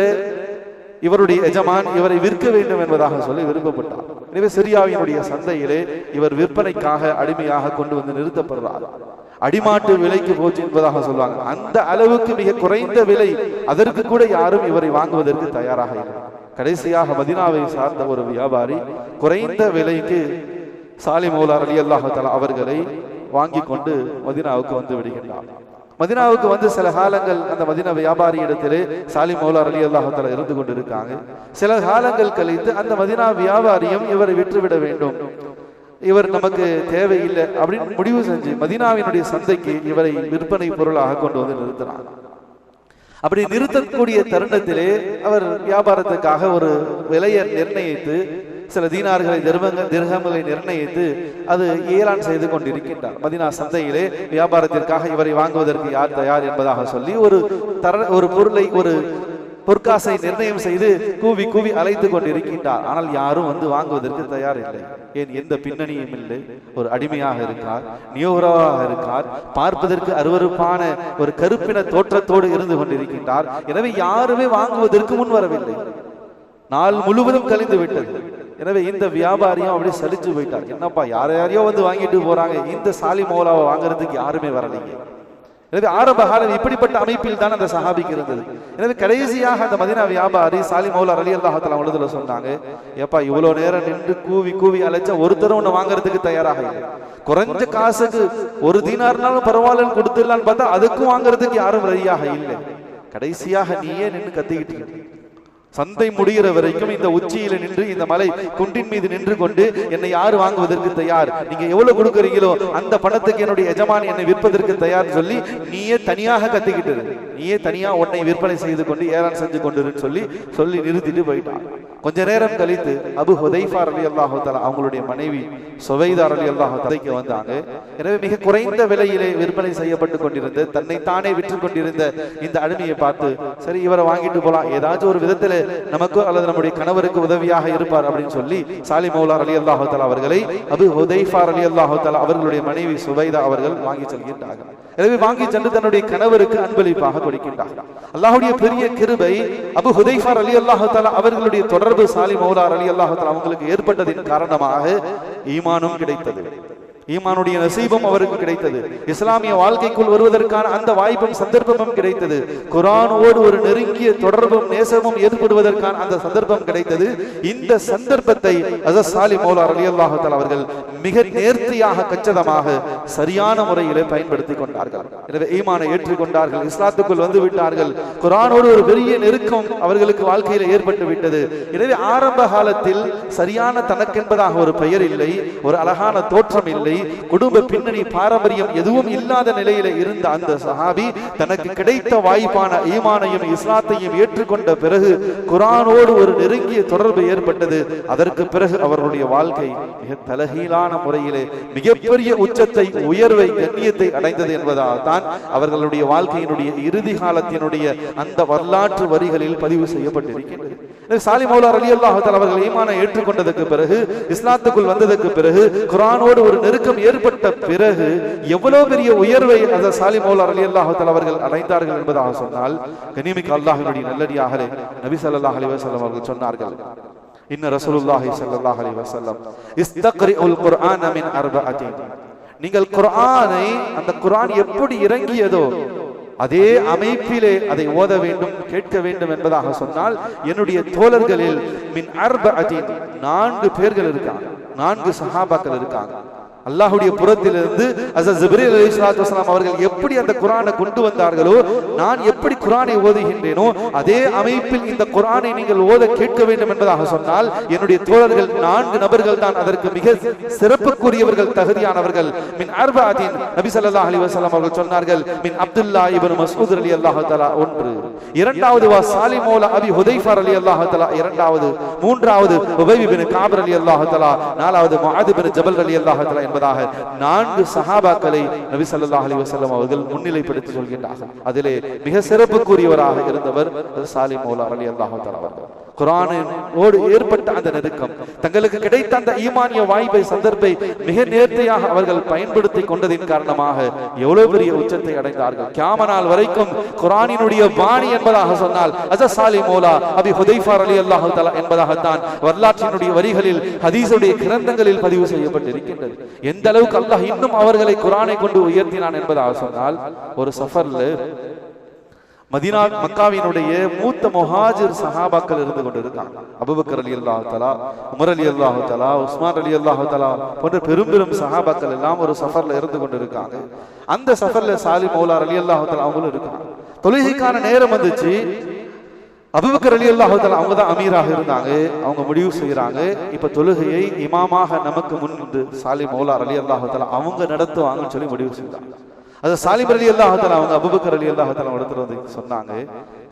இவருடைய எஜமான் இவரை விற்க வேண்டும் என்பதாக சொல்லி விருப்பப்பட்டார். எனவே சிரியாவினுடைய சந்தையிலே இவர் விற்பனைக்காக அடிமையாக கொண்டு வந்து நிறுத்தப்படுறார். அடிமாட்டு விலைக்கு போச்சு என்பதாக சொல்லுவாங்க. அந்த அளவுக்கு மிக குறைந்த விலை, அதற்கு கூட யாரும் இவரை வாங்குவதற்கு தயாராக இல்லை. கடைசியாக மதீனாவை சார்ந்த ஒரு வியாபாரி குறைந்த விலைக்கு சாலிம் மௌலா ரலியல்லாஹு தஆலா அவர்களை வாங்கி கொண்டு மதீனாவுக்கு வந்து விடுகின்றார். மதீனாவுக்கு வந்து சில காலங்கள் அந்த மதீனா வியாபாரி இடத்திலே சாலிம் மௌலா ரலியல்லாஹு தஆலா இருந்து கொண்டிருக்காங்க. சில காலங்கள் கழித்து அந்த மதீனா வியாபாரியும் இவரை விற்றுவிட வேண்டும், இவர் நமக்கு தேவையில்லை அப்படின்னு முடிவு செஞ்சு மதீனாவினுடைய சந்தைக்கு இவரை விற்பனை பொருளாக கொண்டு வந்து நிறுத்தினார். அப்படி நிறுத்தக்கூடிய தருணத்திலே அவர் வியாபாரத்துக்காக ஒரு விலையை நிர்ணயித்து, சில தீனார்களை, திர்ஹம்களை நிர்ணயித்து அது ஏலான் செய்து கொண்டிருக்கின்றார். மதீனா சந்தையிலே வியாபாரத்திற்காக இவரை வாங்குவதற்கு யார் தயார் என்பதாக சொல்லி ஒரு பொருளை, ஒரு பொற்காசை நிர்ணயம் செய்து கூவி கூவி அழைத்து கொண்டிருக்கின்றார். ஆனால் யாரும் வந்து வாங்குவதற்கு தயார் இல்லை. ஏன், எந்த பின்னணியும் இல்லை. ஒரு அடிமையாக இருக்கார், நியோராக இருக்கார், பார்ப்பதற்கு அருவருப்பான ஒரு கருப்பின தோற்றத்தோடு இருந்து கொண்டிருக்கின்றார். எனவே யாருமே வாங்குவதற்கு முன் வரவில்லை. நாள் முழுவதும் கழிந்து விட்டது. எனவே இந்த வியாபாரியும் அப்படி சலிச்சு போயிட்டார். என்னப்பா, யாரையோ வந்து வாங்கிட்டு போறாங்க, இந்த சாலிம் மௌலாவை வாங்குறதுக்கு யாருமே வரலைங்க. எனவே ஆரம்ப காலம் இப்படிப்பட்ட அமைப்பில் தான் அந்த சஹாபிக்கு இருந்தது. எனவே கடைசியாக அந்த மதீனா வியாபாரி சாலிம் மௌலா ரலியல்லாஹு தஆலா அவர்களை சொன்னாங்க, ஏப்பா இவ்வளவு நேரம் நின்று கூவி கூவி அழைச்சா ஒருத்தரும் உன்னை வாங்குறதுக்கு தயாராக இல்லை. குறைஞ்ச காசுக்கு ஒரு தீனார்னாலும் பரவாயில்லன்னு கொடுத்துடலான்னு பார்த்தா அதுக்கும் வாங்குறதுக்கு யாரும் ரெடியாக இல்லை. கடைசியாக நீயே நின்று கத்திக்கிட்டு சந்தை முடிகிற வரைக்கும் இந்த உச்சியில நின்று, இந்த மலை குன்றின் மீது நின்று கொண்டு என்னை யாரு வாங்குவதற்கு தயார், நீங்க எவ்வளவு கொடுக்குறீங்களோ அந்த பணத்துக்கு என்னுடைய எஜமான் என்னை விற்பதற்கு தயார் சொல்லி நீயே தனியாக கத்திக்கிட்டு, நீயே தனியா உன்னை விற்பனை செய்து கொண்டு ஏறான் செஞ்சு கொண்டு சொல்லி நிறுத்திட்டு போயிட்டான். கொஞ்ச நேரம் கழித்து அபு ஹுதைஃபா ரலியல்லாஹு தஆலா அவங்களுடைய மனைவி சுவைதா ரலியல்லாஹு தஆலாக்கு வந்தாங்க. எனவே மிக குறைந்த விலையிலே விற்பனை செய்யப்பட்டு கொண்டிருந்த, தன்னைத்தானே விற்று கொண்டிருந்த இந்த அடிமையை பார்த்து, சரி இவரை வாங்கிட்டு போலாம், ஏதாச்சும் ஒரு விதத்துல நமக்கு அல்லது நம்முடைய கணவருக்கு உதவியாக இருப்பார் அப்படின்னு சொல்லி சாலிம் மௌலா ரலியல்லாஹு தஆலா அவர்களை அபு ஹுதைஃபா ரலியல்லாஹு தஆலா அவர்களுடைய மனைவி சுவைதா அவர்கள் வாங்கி செல்கின்றார்கள். எனவே வாங்கி சென்று தன்னுடைய கணவருக்கு அன்பளிப்பாக கொடுக்கின்றார். அல்லாஹ்வுடைய பெரிய கிருபை அபு ஹுதைஃபா ரலியல்லாஹு தஆலா அவர்களுடைய தொடர்பு சாலிம் மௌலா ரலியல்லாஹு தஆலா அவங்களுக்கு ஏற்பட்டதின் காரணமாக ஈமானும் கிடைத்தது. ஈமானுடைய நசீபம் அவருக்கு கிடைத்தது. இஸ்லாமிய வாழ்க்கைக்குள் வருவதற்கான அந்த வாய்ப்பும் சந்தர்ப்பமும் கிடைத்தது. குர்ஆனோடு ஒரு நெருங்கிய தொடர்பும் நேசமும் ஏற்படுவதற்கான அந்த சந்தர்ப்பம் கிடைத்தது. இந்த சந்தர்ப்பத்தை ஹஜ்ரத் சாலிம் மௌலா ரலியல்லாஹு தஆலா அவர்கள் மிக நேர்த்தியாக கச்சிதமாக சரியான முறையிலே பயன்படுத்தி கொண்டார்கள். எனவே ஈமானை ஏற்றுக்கொண்டார்கள், இஸ்லாத்துக்குள் வந்து விட்டார்கள். குர்ஆனோடு ஒரு பெரிய நெருக்கம் அவர்களுக்கு வாழ்க்கையில் ஏற்பட்டு விட்டது. எனவே ஆரம்ப காலத்தில் சரியான தனக்கென்பதாக ஒரு பெயர் இல்லை, ஒரு அழகான தோற்றம் இல்லை, குடும்ப பின்னணி பாரம்பரியம் எதுவும் இல்லாத நிலையில இருந்த அந்த சஹாபி தனக்கு கிடைத்த வாய்ப்பான ஈமானையும் இஸ்லாத்தையும் ஏற்றுக்கொண்ட பிறகு குர்ஆனோடு ஒரு நெருங்கிய தொடர்பு ஏற்பட்டது. அதற்கு பிறகு அவர்களுடைய வாழ்க்கை மிக தலகீழான முறையிலே மிகப்பெரிய உச்சத்தை, உயர்வை, கண்ணியத்தை அடைந்தது என்பதால் தான் அவர்களுடைய வாழ்க்கையினுடைய இறுதி காலத்தினுடைய அந்த வரலாற்று வரிகளில் பதிவு செய்யப்பட்டிருக்கின்றது. சாலிம் மௌலா ரலியல்லாஹு தஆலா அவர்கள் ஈமானை ஏற்றுக்கொண்டதற்கு பிறகு, இஸ்லாத்துக்குள் வந்ததற்கு பிறகு, குர்ஆனோடு ஒரு நெருக்கம் ஏற்பட்ட பிறகு எவ்வளவு பெரிய உயர்வை அந்த சாலிம் மௌலா ரலியல்லாஹு தஆலா அவர்கள் அடைந்தார்கள் என்பதாக சொன்னால், கண்ணியமிக்க அல்லாஹ்வினுடைய நல்லடியார்களே, நபி ஸல்லல்லாஹு அலைஹி வஸல்லம் அவர்கள் சொன்னார்கள், இன்ன ரசூலுல்லாஹி ஸல்லல்லாஹு அலைஹி வஸல்லம் இஸ்தக்ரிஉல் குர்ஆன மின் அர்பஅத்தின். நீங்கள் குர்ஆனை, அந்த குர்ஆன் எப்படி இறங்கியதோ அதே அமைப்பிலே அதை ஓத வேண்டும், கேட்க வேண்டும் என்பதாக சொன்னால், என்னுடைய தோழர்களில் மின் அர்பஅத்தின் 4 பேர்கள் இருக்காங்க, 4 சஹாபாக்கள் இருக்காங்க. அல்லாஹ்வுடைய புறத்திலிருந்து ஹஜ்ரத் ஜிப்ரீல் அலைஹிஸ்ஸலாத்து வஸலாம் அவர்கள் எப்படி அந்த குர்ஆனை கொண்டு வந்தார்களோ, நான் எப்படி குர்ஆனை ஓதுகின்றேனோ அதே அமைப்பில் இந்த குர்ஆனை நீங்கள் ஓத கேட்க வேண்டும் என்பதாக சொன்னால், என்னுடைய தோழர்கள் 4 நபர்கள் தான் அதற்கு மிக சிறப்புக்குரியவர்கள், தகுதியானவர்கள். மின் அர்பஅத்தின், நபி ஸல்லல்லாஹு அலைஹி வஸல்லம் அவர்கள் சொன்னார்கள், மின் அப்துல்லா இப்னு மஸ்ஊத் ரலியல்லாஹு தஆலா 1, இரண்டாவது வா சாலிம் மௌலா அபி ஹுதைஃபா ரலியல்லாஹு தஆலா 2வது, மூன்றாவது உபை இப்னு கஅப் ரலியல்லாஹு தஆலா, 4வது முஆத் இப்னு ஜபல் ரலியல்லாஹு தஆலா என்பதாக 4 சஹாபாக்களை நபி ஸல்லல்லாஹு அலைஹி வஸல்லம் அவர்கள் முன்னிலைப்படுத்தி சொல்கின்றார்கள். அதிலே மிக சிறப்புக்குரியவராக இருந்தவர் சாலிம் மௌலா ரலியல்லாஹு தஆலா அவர்கள். குர்ஆனோடு ஏற்பட்ட அந்த நெருக்கம், தங்களுக்கு கிடைத்த அந்த ஈமானிய வாய்ப்பை, சந்தர்ப்பை மிக நேர்த்தியாக அவர்கள் பயன்படுத்தி கொண்டதின் காரணமாக எவ்வளவு பெரிய உச்சத்தை அடைந்தார்கள். கியாம நாள் வரைக்கும் குர்ஆனினுடைய பாணி என்பதாக சொன்னால் ஹஜ்ரத் சாலிம் மௌலா அபி ஹுதைஃபா ரலியல்லாஹு தஆலா என்பதாகத்தான் வரலாற்றினுடைய வரிகளில், ஹதீஸுடைய கிரந்தங்களில் பதிவு செய்யப்பட்டிருக்கின்றது. எந்த அளவுக்கு அல்லாஹ் இன்னும் அவர்களை குர்ஆனை கொண்டு உயர்த்தினான் என்பதாக சொன்னால், ஒரு சஃபர்ல மதீனா மக்காவினுடைய மூத்த முஹாஜிர் சஹாபாக்கள் இருந்து கொண்டிருக்காங்க. அபூபக்கர் ரலியல்லாஹு தஆலா, உமர் ரலியல்லாஹு தஆலா, உஸ்மான் ரலியல்லாஹு தஆலா போன்ற பெரும் பெரும் சஹாபாக்கள் எல்லாம் ஒரு சஃபர்ல இருந்து கொண்டிருக்காங்க. அந்த சஃபர்ல சாலிம் மௌலா ரலியல்லாஹு தஆலா அவங்களும் இருக்காங்க. தொழுகைக்கான நேரம் வந்துச்சு. அபூபக்கர் ரலியல்லாஹு தஆலா அவங்க தான் அமீராக இருந்தாங்க. அவங்க முடிவு செய்யறாங்க, இப்ப தொழுகையை இமாமாக நமக்கு முன் சாலிம் மௌலா ரலியல்லாஹு தஆலா அவங்க நடத்துவாங்கன்னு சொல்லி முடிவு செய்தாங்க. அது சாலிம் ரலியல்லாஹு தஆலா அவங்க அபூபக்கர் ரலியல்லாஹு தஆலா இடத்துல வந்து சொன்னாங்க,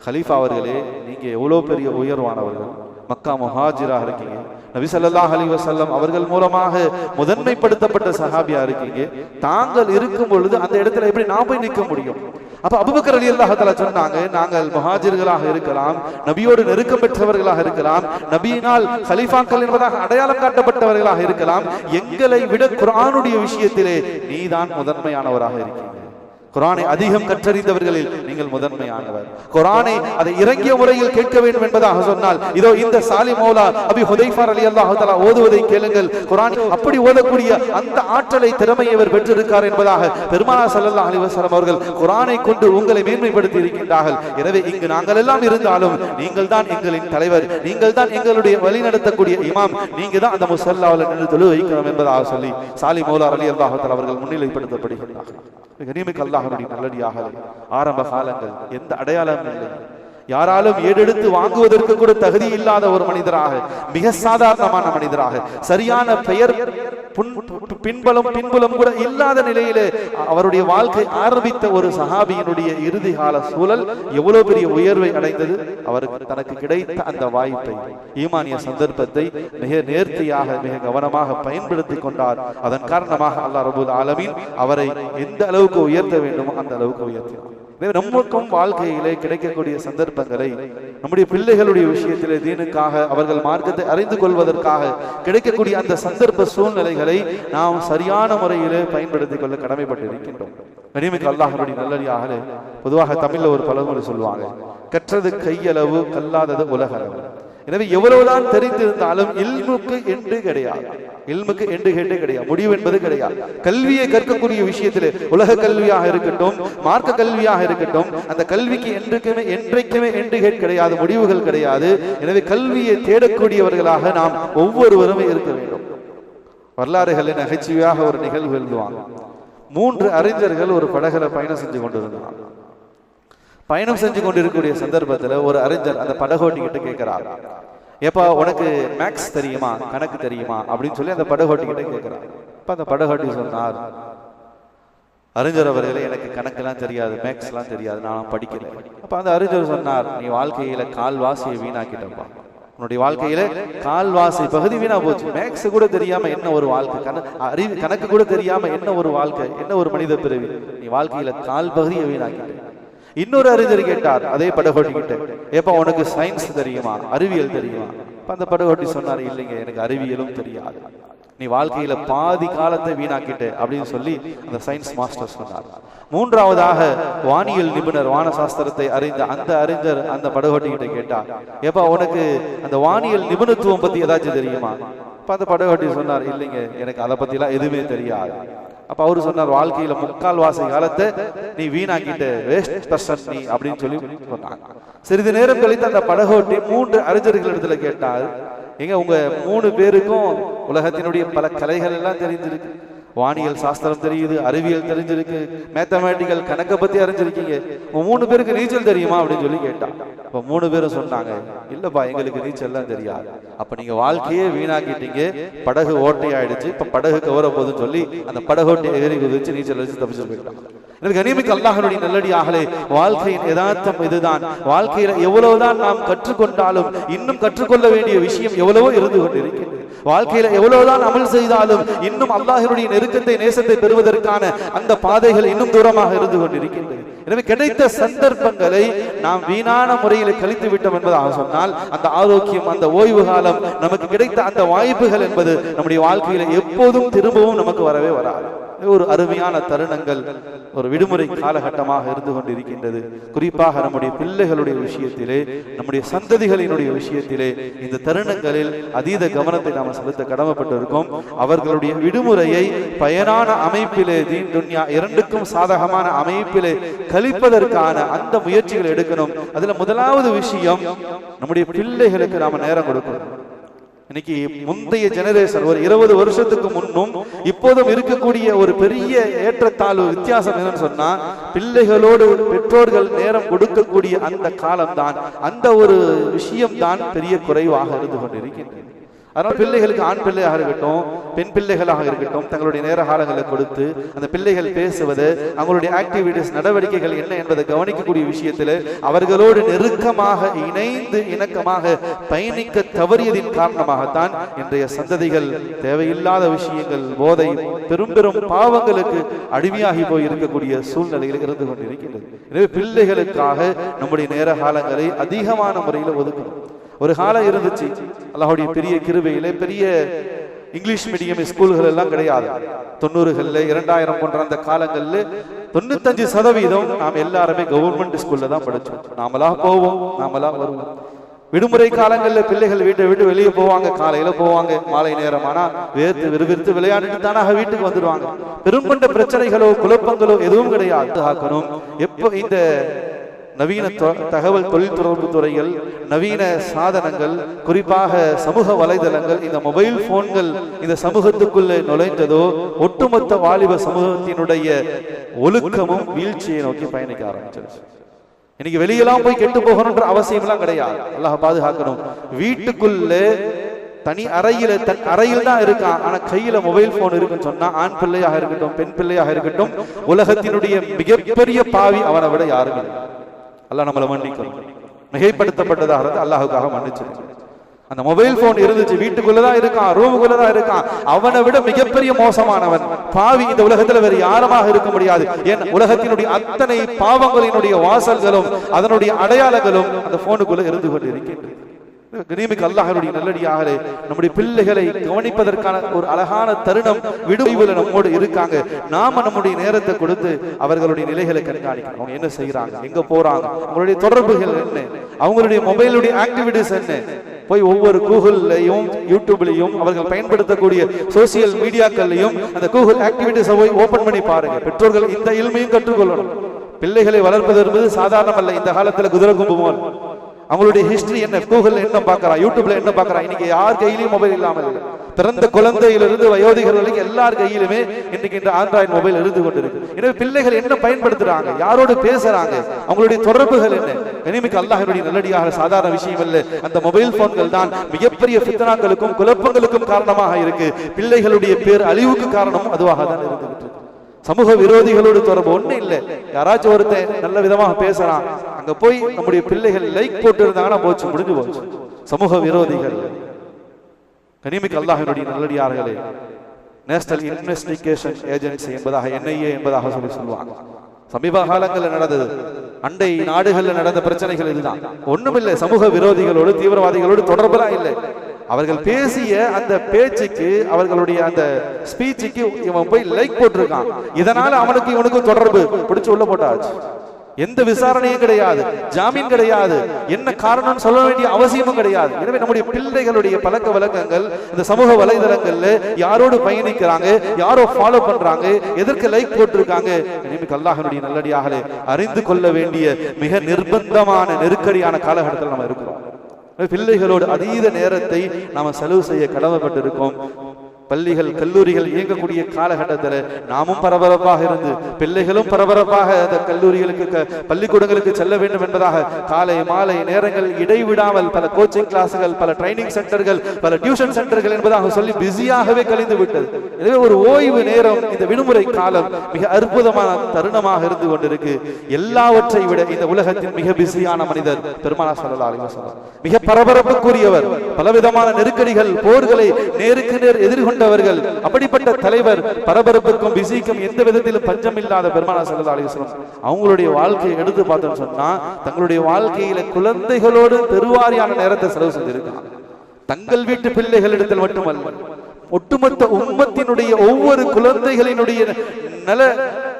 கலீஃபா அவர்களே, நீங்க எவ்வளவு பெரிய உயர்வானவர்கள், மக்கா முஹாஜிராக இருக்கீங்க, நபி ஸல்லல்லாஹு அலைஹி வஸல்லம் அவர்கள் மூலமாக முதன்மைப்படுத்தப்பட்ட சஹாபியா இருக்கீங்க, தாங்கள் இருக்கும் பொழுது அந்த இடத்துல எப்படி நான் போய் நிற்க முடியும்? அப்ப அபூபக்கர் ரலியல்லாஹு தஆலா சொன்னாங்க, நாங்கள் முஹாஜிர்களாக இருக்கலாம், நபியோடு நெருக்கம் பெற்றவர்களாக இருக்கலாம், நபியினால் கலீஃபாக்கள் என்பதாக அடையாளம் காட்டப்பட்டவர்களாக இருக்கலாம், எங்களை விட குர்ஆனுடைய விஷயத்திலே நீதான் முதன்மையானவராக இருக்கீங்க. குர்ஆனை அதிகம் கற்றறிந்தவர்களில் நீங்கள் முதன்மையானவர். குர்ஆனை அதை இறங்கிய முறையில் கேட்க வேண்டும் என்பதாக சொன்னால், இதோ இந்த சாலிம் மௌலா அபி ஹுதைஃபா ரலியல்லாஹு தஆலா ஓதுவதை கேளுங்கள். குர்ஆன் அப்படி ஓதக்கூடிய அந்த ஆற்றலை, திறமையை அவர் பெற்றிருக்கார் என்பதாக பெருமானார் ஸல்லல்லாஹு அலைஹி வஸல்லம் அவர்கள் குர்ஆனை கொண்டு உங்களை மேன்மைப்படுத்தி இருக்கின்றார்கள். எனவே இங்கு நாங்கள் எல்லாம் இருந்தாலும் நீங்கள் தான் எங்களின் தலைவர், நீங்கள் தான் எங்களுடைய வழி நடத்தக்கூடிய இமாம், நீங்க தான் அந்த முஸல்லாவில் நின்று தொழு வைக்கணும் என்பதாக சொல்லி சாலிம் மௌலா ரலியல்லாஹு தஆலா அவர்கள் முன்னிலைப்படுத்தப்படுகின்றார்கள். கனிமிக்க அல்லாஹ்வுடைய நல்லடியார்களே, ஆரம்ப காலங்கள் எந்த அடையாளமும் இல்லை, யாராலும் ஏடெடுத்து வாங்குவதற்கு கூட தகுதி இல்லாத ஒரு மனிதராக, மிக சாதாரணமான மனிதராக, சரியான பெயர் பின்புலம் கூட இல்லாத நிலையிலே அவருடைய வாழ்க்கை ஆரம்பித்த ஒரு சஹாபியினுடைய இறுதி கால சூழல் எவ்வளவு பெரிய உயர்வை அடைந்தது. அவருக்கு தனக்கு கிடைத்த அந்த வாய்ப்பை, ஈமானிய சந்தர்ப்பத்தை மிக நேர்த்தியாக, மிக கவனமாக பயன்படுத்தி கொண்டார். அதன் காரணமாக அல்லாஹ் ரப்பல் ஆலமீன் அவரை எந்த அளவுக்கு உயர்த்த வேண்டுமோ அந்த அளவுக்கு உயர்த்தினார். நமக்கும் வாழ்க்கையிலே கிடைக்கக்கூடிய சந்தர்ப்பங்களை நம்முடைய பிள்ளைகளுடைய விஷயத்திலே தீனுக்காக, அவர்கள் மார்க்கத்தை அறிந்து கொள்வதற்காக கிடைக்கக்கூடிய அந்த சந்தர்ப்ப சூழ்நிலைகளை சந்தர்ப்பங்களை நாம் சரியான முறையிலே பயன்படுத்திக் கொள்ள கடமைப்பட்டு இருக்கின்றோம். கனிமிக்கு அல்லாஹ்வுடைய நல்லடியார்களே, பொதுவாக தமிழ்ல ஒரு பழமொழி சொல்லுவாங்க, கற்றது கையளவு கல்லாதது உலகளவு. எனவே எவ்வளவுதான் தெரிந்திருந்தாலும் இல்முக்கு என்று கிடையாது, இல்முக்கு என்று கேட்டே கிடையாது, முடிவு என்பது கிடையாது. கல்வியை கற்கக்கூடிய விஷயத்திலே உலக கல்வியாக இருக்கட்டும், மார்க்க கல்வியாக இருக்கட்டும், அந்த கல்விக்கு என்றைக்குமே என்று கேட் கிடையாது, முடிவுகள் கிடையாது. எனவே கல்வியை தேடக்கூடியவர்களாக நாம் ஒவ்வொருவரும் இருக்க வேண்டும். வரலாறுகளின் நகைச்சுவையாக ஒரு நிகழ்வு எழுதுவாங்க. 3 அறிஞர்கள் ஒரு படகுல பயணம் செஞ்சு கொண்டிருந்தாங்க. பயணம் செஞ்சு கொண்டிருக்கக்கூடிய சந்தர்ப்பத்தில் ஒரு அறிஞர் அந்த படகோட்டி கிட்ட கேட்கிறார், ஏப்பா உனக்கு மேக்ஸ் தெரியுமா, கணக்கு தெரியுமா அப்படின்னு சொல்லி அந்த படகோட்டி கிட்ட கேட்கிறார். அப்ப அந்த படகோட்டி சொன்னார், அறிஞர் அவர்களே, எனக்கு கணக்கெல்லாம் தெரியாது, மேக்ஸ் எல்லாம் தெரியாது, நான் படிக்கல. அப்ப அந்த அறிஞர் சொன்னார், நீ வாழ்க்கையில கால்வாசியை வீணாக்கிட்டப்பா, உன்னுடைய வாழ்க்கையில கால்வாசி பகுதி வீணா போச்சு. மேக்ஸ் கூட தெரியாம என்ன ஒரு வாழ்க்கை, கணக்கு கூட தெரியாம என்ன ஒரு வாழ்க்கை, என்ன ஒரு மனித பிறவி, நீ வாழ்க்கையில கால் பகுதியை வீணாக்கிட்ட. இன்னொரு அறிஞர் கேட்டார் அதே படகோட்டி கிட்ட, ஏப்பா உனக்கு சயின்ஸ் தெரியுமா, அறிவியல் தெரியுமா? அந்த படகோட்டி சொன்னார், இல்லைங்க எனக்கு அறிவியலும் தெரியாது, நீ வாழ்க்கையில பாதி காலத்தை வீணாக்கிட்ட அப்படின்னு சொல்லி அந்த சயின்ஸ் மாஸ்டர் சொன்னார். 3ஆவதாக வானியல் நிபுணர், வான சாஸ்திரத்தை அறிந்த அந்த அறிஞர் அந்த படகோட்டி கிட்ட கேட்டார், ஏப்பா உனக்கு அந்த வானியல் நிபுணத்துவம் பத்தி ஏதாச்சும் தெரியுமா? அந்த படகோட்டி சொன்னார், இல்லைங்க எனக்கு அதை பத்தி எல்லாம் எதுவுமே தெரியாது. அப்ப அவரு சொன்னார், வாழ்க்கையில 3/4 காலத்தை நீ வீணாக்கிட்ட, வேஸ்ட் பர்சன் நீ அப்படின்னு சொல்லி சொன்னாங்க. சிறிது நேரம் கழித்து அந்த படகோட்டி 3 அறிஞர்கள் இடத்துல கேட்டார், எங்க உங்க 3 பேருக்கும் உலகத்தினுடைய பல கலைகள் எல்லாம் தெரிஞ்சிருக்கு, வானியல் சாஸ்திரம் தெரியுது, அறிவியல் தெரிஞ்சிருக்கு, மேத்தமேட்டிக்கல் கணக்கை பத்தி அறிஞ்சிருக்கீங்க, 3 பேருக்கு நீச்சல் தெரியுமா அப்படின்னு சொல்லி கேட்டான். அப்ப 3 பேரும் சொன்னாங்க, இல்லப்பா எங்களுக்கு நீச்சல் எல்லாம் தெரியாது. அப்ப நீங்க வாழ்க்கையே வீணாக்கிட்டீங்க, படகு ஓட்டையாயிடுச்சு, இப்ப படகு கவர போதுன்னு சொல்லி அந்த படகோட்டை எதிரி குதிச்சு நீச்சல் அடிச்சு தப்பிச்சு போயிட்டாங்க. எனக்கு கனிமிக்கு அல்லாஹ்வுடைய நல்லடியார்களே, வாழ்க்கையின் யதார்த்தம் இதுதான். வாழ்க்கையில எவ்வளவுதான் நாம் கற்றுக்கொண்டாலும் இன்னும் கற்றுக்கொள்ள வேண்டிய விஷயம் எவ்வளவோ இருந்து கொண்டிருக்கிறது. வாழ்க்கையில எவ்வளவுதான் அமல் செய்தாலும் இன்னும் அல்லாஹ்வுடைய நெருக்கத்தை, நேசத்தை பெறுவதற்கான அந்த பாதைகள் இன்னும் தூரமாக இருந்து கொண்டிருக்கின்றது. எனவே கிடைத்த சந்தர்ப்பங்களை நாம் வீணான முறையில் கழித்து விட்டோம் என்பதாக சொன்னால், அந்த ஆரோக்கியம், அந்த ஓய்வு காலம், நமக்கு கிடைத்த அந்த வாய்ப்புகள் என்பது நம்முடைய வாழ்க்கையில எப்போதும் திரும்பவும் நமக்கு வரவே வராது. ஒரு அருமையான தருணங்கள் ஒரு விடுமுறை காலகட்டமாக இருந்து கொண்டிருக்கின்றது. குறிப்பாக நம்முடைய பிள்ளைகளுடைய விஷயத்திலே, நம்முடைய சந்ததிகளினுடைய விஷயத்திலே இந்த தருணங்களில் அதீத கவனத்தை நாம் செலுத்த கடமைப்பட்டிருக்கோம். அவர்களுடைய விடுமுறையை பயனான அமைப்பிலே, தீன் துன்யா இரண்டுக்கும் சாதகமான அமைப்பிலே கழிப்பதற்கான அந்த முயற்சிகளை எடுக்கணும். அதுல முதலாவது விஷயம், நம்முடைய பிள்ளைகளுக்கு நாம நேரம் கொடுக்கணும். இன்னைக்கு முந்தைய ஜெனரேஷன், ஒரு 20 வருஷத்துக்கு முன்னும் இப்போதும் இருக்கக்கூடிய ஒரு பெரிய ஏற்றத்தாழ்வு வித்தியாசம் என்னன்னு சொன்னா, பிள்ளைகளோடு பெற்றோர்கள் நேரம் கொடுக்கக்கூடிய அந்த காலம்தான், அந்த ஒரு விஷயம்தான் பெரிய குறைவாக இருந்து கொண்டிருக்கின்றது. அதனால் பிள்ளைகளுக்கு, ஆண் பிள்ளையாக இருக்கட்டும், பெண் பிள்ளைகளாக இருக்கட்டும், தங்களுடைய நேர காலங்களை கொடுத்து அந்த பிள்ளைகள் பேசுவது, அவங்களுடைய ஆக்டிவிட்டிஸ், நடவடிக்கைகள் என்ன என்பதை கவனிக்கக்கூடிய விஷயத்தில் அவர்களோடு நெருக்கமாக இணைந்து இணக்கமாக பயணிக்க தவறியதின் காரணமாகத்தான் இன்றைய சந்ததிகள் தேவையில்லாத விஷயங்கள், போதை, பெரும் பெரும் பாவங்களுக்கு அடிமையாகி போய் இருக்கக்கூடிய சூழ்நிலையில் இருந்து கொண்டிருக்கின்றது. எனவே பிள்ளைகளுக்காக நம்முடைய நேர காலங்களை அதிகமான முறையில் ஒதுக்கணும். ஒரு காலம் இருந்துச்சு, அல்லாஹ்வுடைய பெரிய கிருபையிலே பெரிய இங்கிலீஷ் மீடியம் ஸ்கூல்கள் எல்லாம் கிடையாது. 90களில் 2000 போன்ற அந்த காலங்களில் 95% நாம் எல்லாருமே கவர்மெண்ட் ஸ்கூல்ல தான் படிச்சோம். நாமளா போவோம், நாமளா வருவோம். விடுமுறை காலங்களில் பிள்ளைகள் வீட்டை விட்டு வெளியே போவாங்க, காலையில போவாங்க, மாலை நேரமானா வேர்த்து விறுவிறுத்து விளையாடிட்டு தானாக வீட்டுக்கு வந்துடுவாங்க. பெருங்கொண்ட பிரச்சனைகளோ குழப்பங்களோ எதுவும் கிடையாது. ஆக்கணும் எப்போ இந்த நவீன தகவல் தொழில் தொடர்பு துறைகள், நவீன சாதனங்கள், குறிப்பாக சமூக வலைதளங்கள், இந்த மொபைல் போன்கள் இந்த சமூகத்துக்குள்ளே நுழைந்ததோ ஒட்டுமொத்த வாலிப சமூகத்தினுடைய ஒழுக்கமும் வீழ்ச்சியை நோக்கி பயணிக்க ஆரம்பிச்சிருச்சு. இன்னைக்கு வெளியெல்லாம் போய் கெட்டு போகணும்ன்ற அவசியம் எல்லாம் கிடையாது. அல்லாஹ் பாதுகாக்கணும். வீட்டுக்குள்ளே தனி அறையில, தன் அறையில் தான் இருக்கான், ஆனா கையில மொபைல் போன் இருக்குன்னு சொன்னா, ஆண் பிள்ளையாக இருக்கட்டும், பெண் பிள்ளையாக இருக்கட்டும், உலகத்தினுடைய மிகப்பெரிய பாவி அவனை விட யாரும் இல்லை. அல்லாஹ் நம்மளை மன்னிக்கணும். மிகைப்படுத்தப்பட்டதாக அல்லாஹுக்காக மன்னிச்சிருக்கு. அந்த மொபைல் போன் இருந்துச்சு, வீட்டுக்குள்ளதான் இருக்கான், ரூமுக்குள்ளதான் இருக்கான், அவனை விட மிகப்பெரிய மோசமானவன் பாவி இந்த உலகத்துல வேறு யாருமாக இருக்க முடியாது. ஏன் உலகத்தினுடைய அத்தனை பாவங்களினுடைய வாசல்களும் அதனுடைய அடையாளங்களும் அந்த போனுக்குள்ள இருந்து கொண்டு இருக்கின்றது. கனிமிக்கு அல்லாஹ்வுடைய நல்லடியார்களே, நம்முடைய பிள்ளைகளை கவனிப்பதற்கான ஒரு அழகான தருணம் விடுவில நம்மோடு இருக்காங்க. நாம நம்முடைய நேரத்தை கொடுத்து அவர்களுடைய நிலைகளை கண்காணிக்கணும். அவங்க என்ன செய்யறாங்க, எங்க போறாங்க, அவங்களுடைய தொடர்புகள் என்ன, அவங்களுடைய மொபைலுடைய ஆக்டிவிட்டிஸ் என்ன, போய் ஒவ்வொரு கூகுள்லையும் யூடியூப்லையும் அவர்கள் பயன்படுத்தக்கூடிய சோசியல் மீடியாக்கள்லையும் அந்த கூகுள் ஆக்டிவிட்டிஸை போய் ஓபன் பண்ணி பாருங்க. பெற்றோர்கள் இந்த இல்மையும் கற்றுக்கொள்ளணும். பிள்ளைகளை வளர்ப்பது என்பது சாதாரணம் அல்ல. இந்த காலத்துல குதிரை கும்புமோல் அவங்களுடைய ஹிஸ்டரி என்ன, கூகுள் என்ன பார்க்கறான், யூடியூப்ல என்ன பார்க்கறான். இன்னைக்கு யார் கையிலையும் மொபைல் இல்லாமல் இல்லை. பிறந்த குழந்தையிலிருந்து வயோதிகர் வரைக்கும் எல்லார் கையிலுமே இன்னைக்கு இந்த ஆண்ட்ராய்டு மொபைல் இருந்து கொண்டிருக்கு. எனவே பிள்ளைகள் என்ன பயன்படுத்துறாங்க, யாரோடு பேசுறாங்க, அவங்களுடைய தொடர்புகள் என்ன, கனிமிக்கு அல்லாஹ்வுடைய நல்லடியாக சாதாரண விஷயம் அல்ல. அந்த மொபைல் போன்கள் தான் மிகப்பெரிய ஃபித்னாக்களுக்கும் குழப்பங்களுக்கும் காரணமாக இருக்கு. பிள்ளைகளுடைய பேர் அழிவுக்கு காரணமும் அதுவாக தான் இருந்துகிட்டு இருக்கு. சமூக விரோதிகளோடு தொடர்பு ஒண்ணு இல்லை. யாராச்சும் ஒருத்தன் நல்ல விதமாக பேசுறான், அங்க போய் நம்முடைய பிள்ளைகள் லைக் போட்டு இருந்தாங்கன்னா போச்சு, முடிஞ்சு போச்சு. சமூக விரோதிகள். கனிமிக்கு அல்லாஹ்வுடைய நல்லடியார்களே, நேஷனல் இன்வெஸ்டிகேஷன் ஏஜென்சி என்பதாக NIA என்பதாக சொல்லுவாங்க. சமீப காலங்களில் நடந்தது, அண்டை நாடுகளில் நடந்த பிரச்சனைகள் இதுதான். ஒண்ணுமில்லை, சமூக விரோதிகளோடு தீவிரவாதிகளோடு தொடர்புலாம் இல்லை. அவர்கள் பேசிய அந்த பேச்சுக்கு, அவர்களுடைய அந்த ஸ்பீச்சுக்கு இவன் போய் லைக் போட்டிருக்கான். இதனால அவனுக்கு இவனுக்கும் தொடர்பு பிடிச்சு உள்ள போட்டாச்சு. எந்த விசாரணையும் கிடையாது, ஜாமீன் கிடையாது, என்ன காரணம் சொல்ல வேண்டிய அவசியமும் கிடையாது. எனவே நம்முடைய பிள்ளைகளுடைய பழக்க வழக்கங்கள் இந்த சமூக வலைதளங்கள்ல யாரோடு பயணிக்கிறாங்க, யாரோ ஃபாலோ பண்றாங்க, எதற்கு லைக் போட்டிருக்காங்க, அல்லாஹ்வுடைய நல்லடியார்களே, அறிந்து கொள்ள வேண்டிய மிக நிர்பந்தமான நெருக்கடியான காலகட்டத்தில் நம்ம இருக்கிறோம். பிள்ளைகளோடு அதீத நேரத்தை நாம செலவு செய்ய கடமைப்பட்டிருக்கோம். பள்ளிகள் கல்லூரிகள் இயங்கக்கூடிய காலகட்டத்தில் நாமும் பரபரப்பாக இருந்து பிள்ளைகளும் பரபரப்பாக அந்த கல்லூரிகளுக்கு பள்ளிக்கூடங்களுக்கு செல்ல வேண்டும் என்பதாக காலை மாலை நேரங்கள் இடைவிடாமல் பல கோச்சிங் கிளாஸுகள், பல ட்ரைனிங் சென்டர்கள், பல டியூஷன் சென்டர்கள் என்பதாக சொல்லி பிஸியாகவே கழிந்து விட்டது. எனவே ஒரு ஓய்வு நேரம், இந்த விடுமுறை காலம் மிக அற்புதமான தருணமாக இருந்து கொண்டிருக்கு. எல்லாவற்றை விட இந்த உலகத்தின் மிக பிஸியான மனிதர் பெருமானார் ஸல்லல்லாஹு அலைஹி வஸல்லம், மிக பரபரப்புக்குரியவர், பலவிதமான நெருக்கடிகள் போர்களை நேருக்கு நேர் எதிர்கொண்டு அப்படிப்பட்ட தலைவர், பரபரப்புக்கும் பிஸிக்கும் எந்த விதத்திலும் பஞ்சம் இல்லாத பெருமானார் ஸல்லல்லாஹு அலைஹி வஸல்லம் அவங்களுடைய வாழ்க்கையை எடுத்து பார்த்தோம்னு சொன்னா, தங்களுடைய வாழ்க்கையில குழந்தைகளோடு பெருவாரியான நேரத்தை செலவு செஞ்சிருக்காங்க. தங்கள் வீட்டு பிள்ளைகளிடத்தில் மட்டுமல்ல, ஒட்டுமொத்த உம்மத்தினுடைய ஒவ்வொரு குழந்தைகளினுடைய நல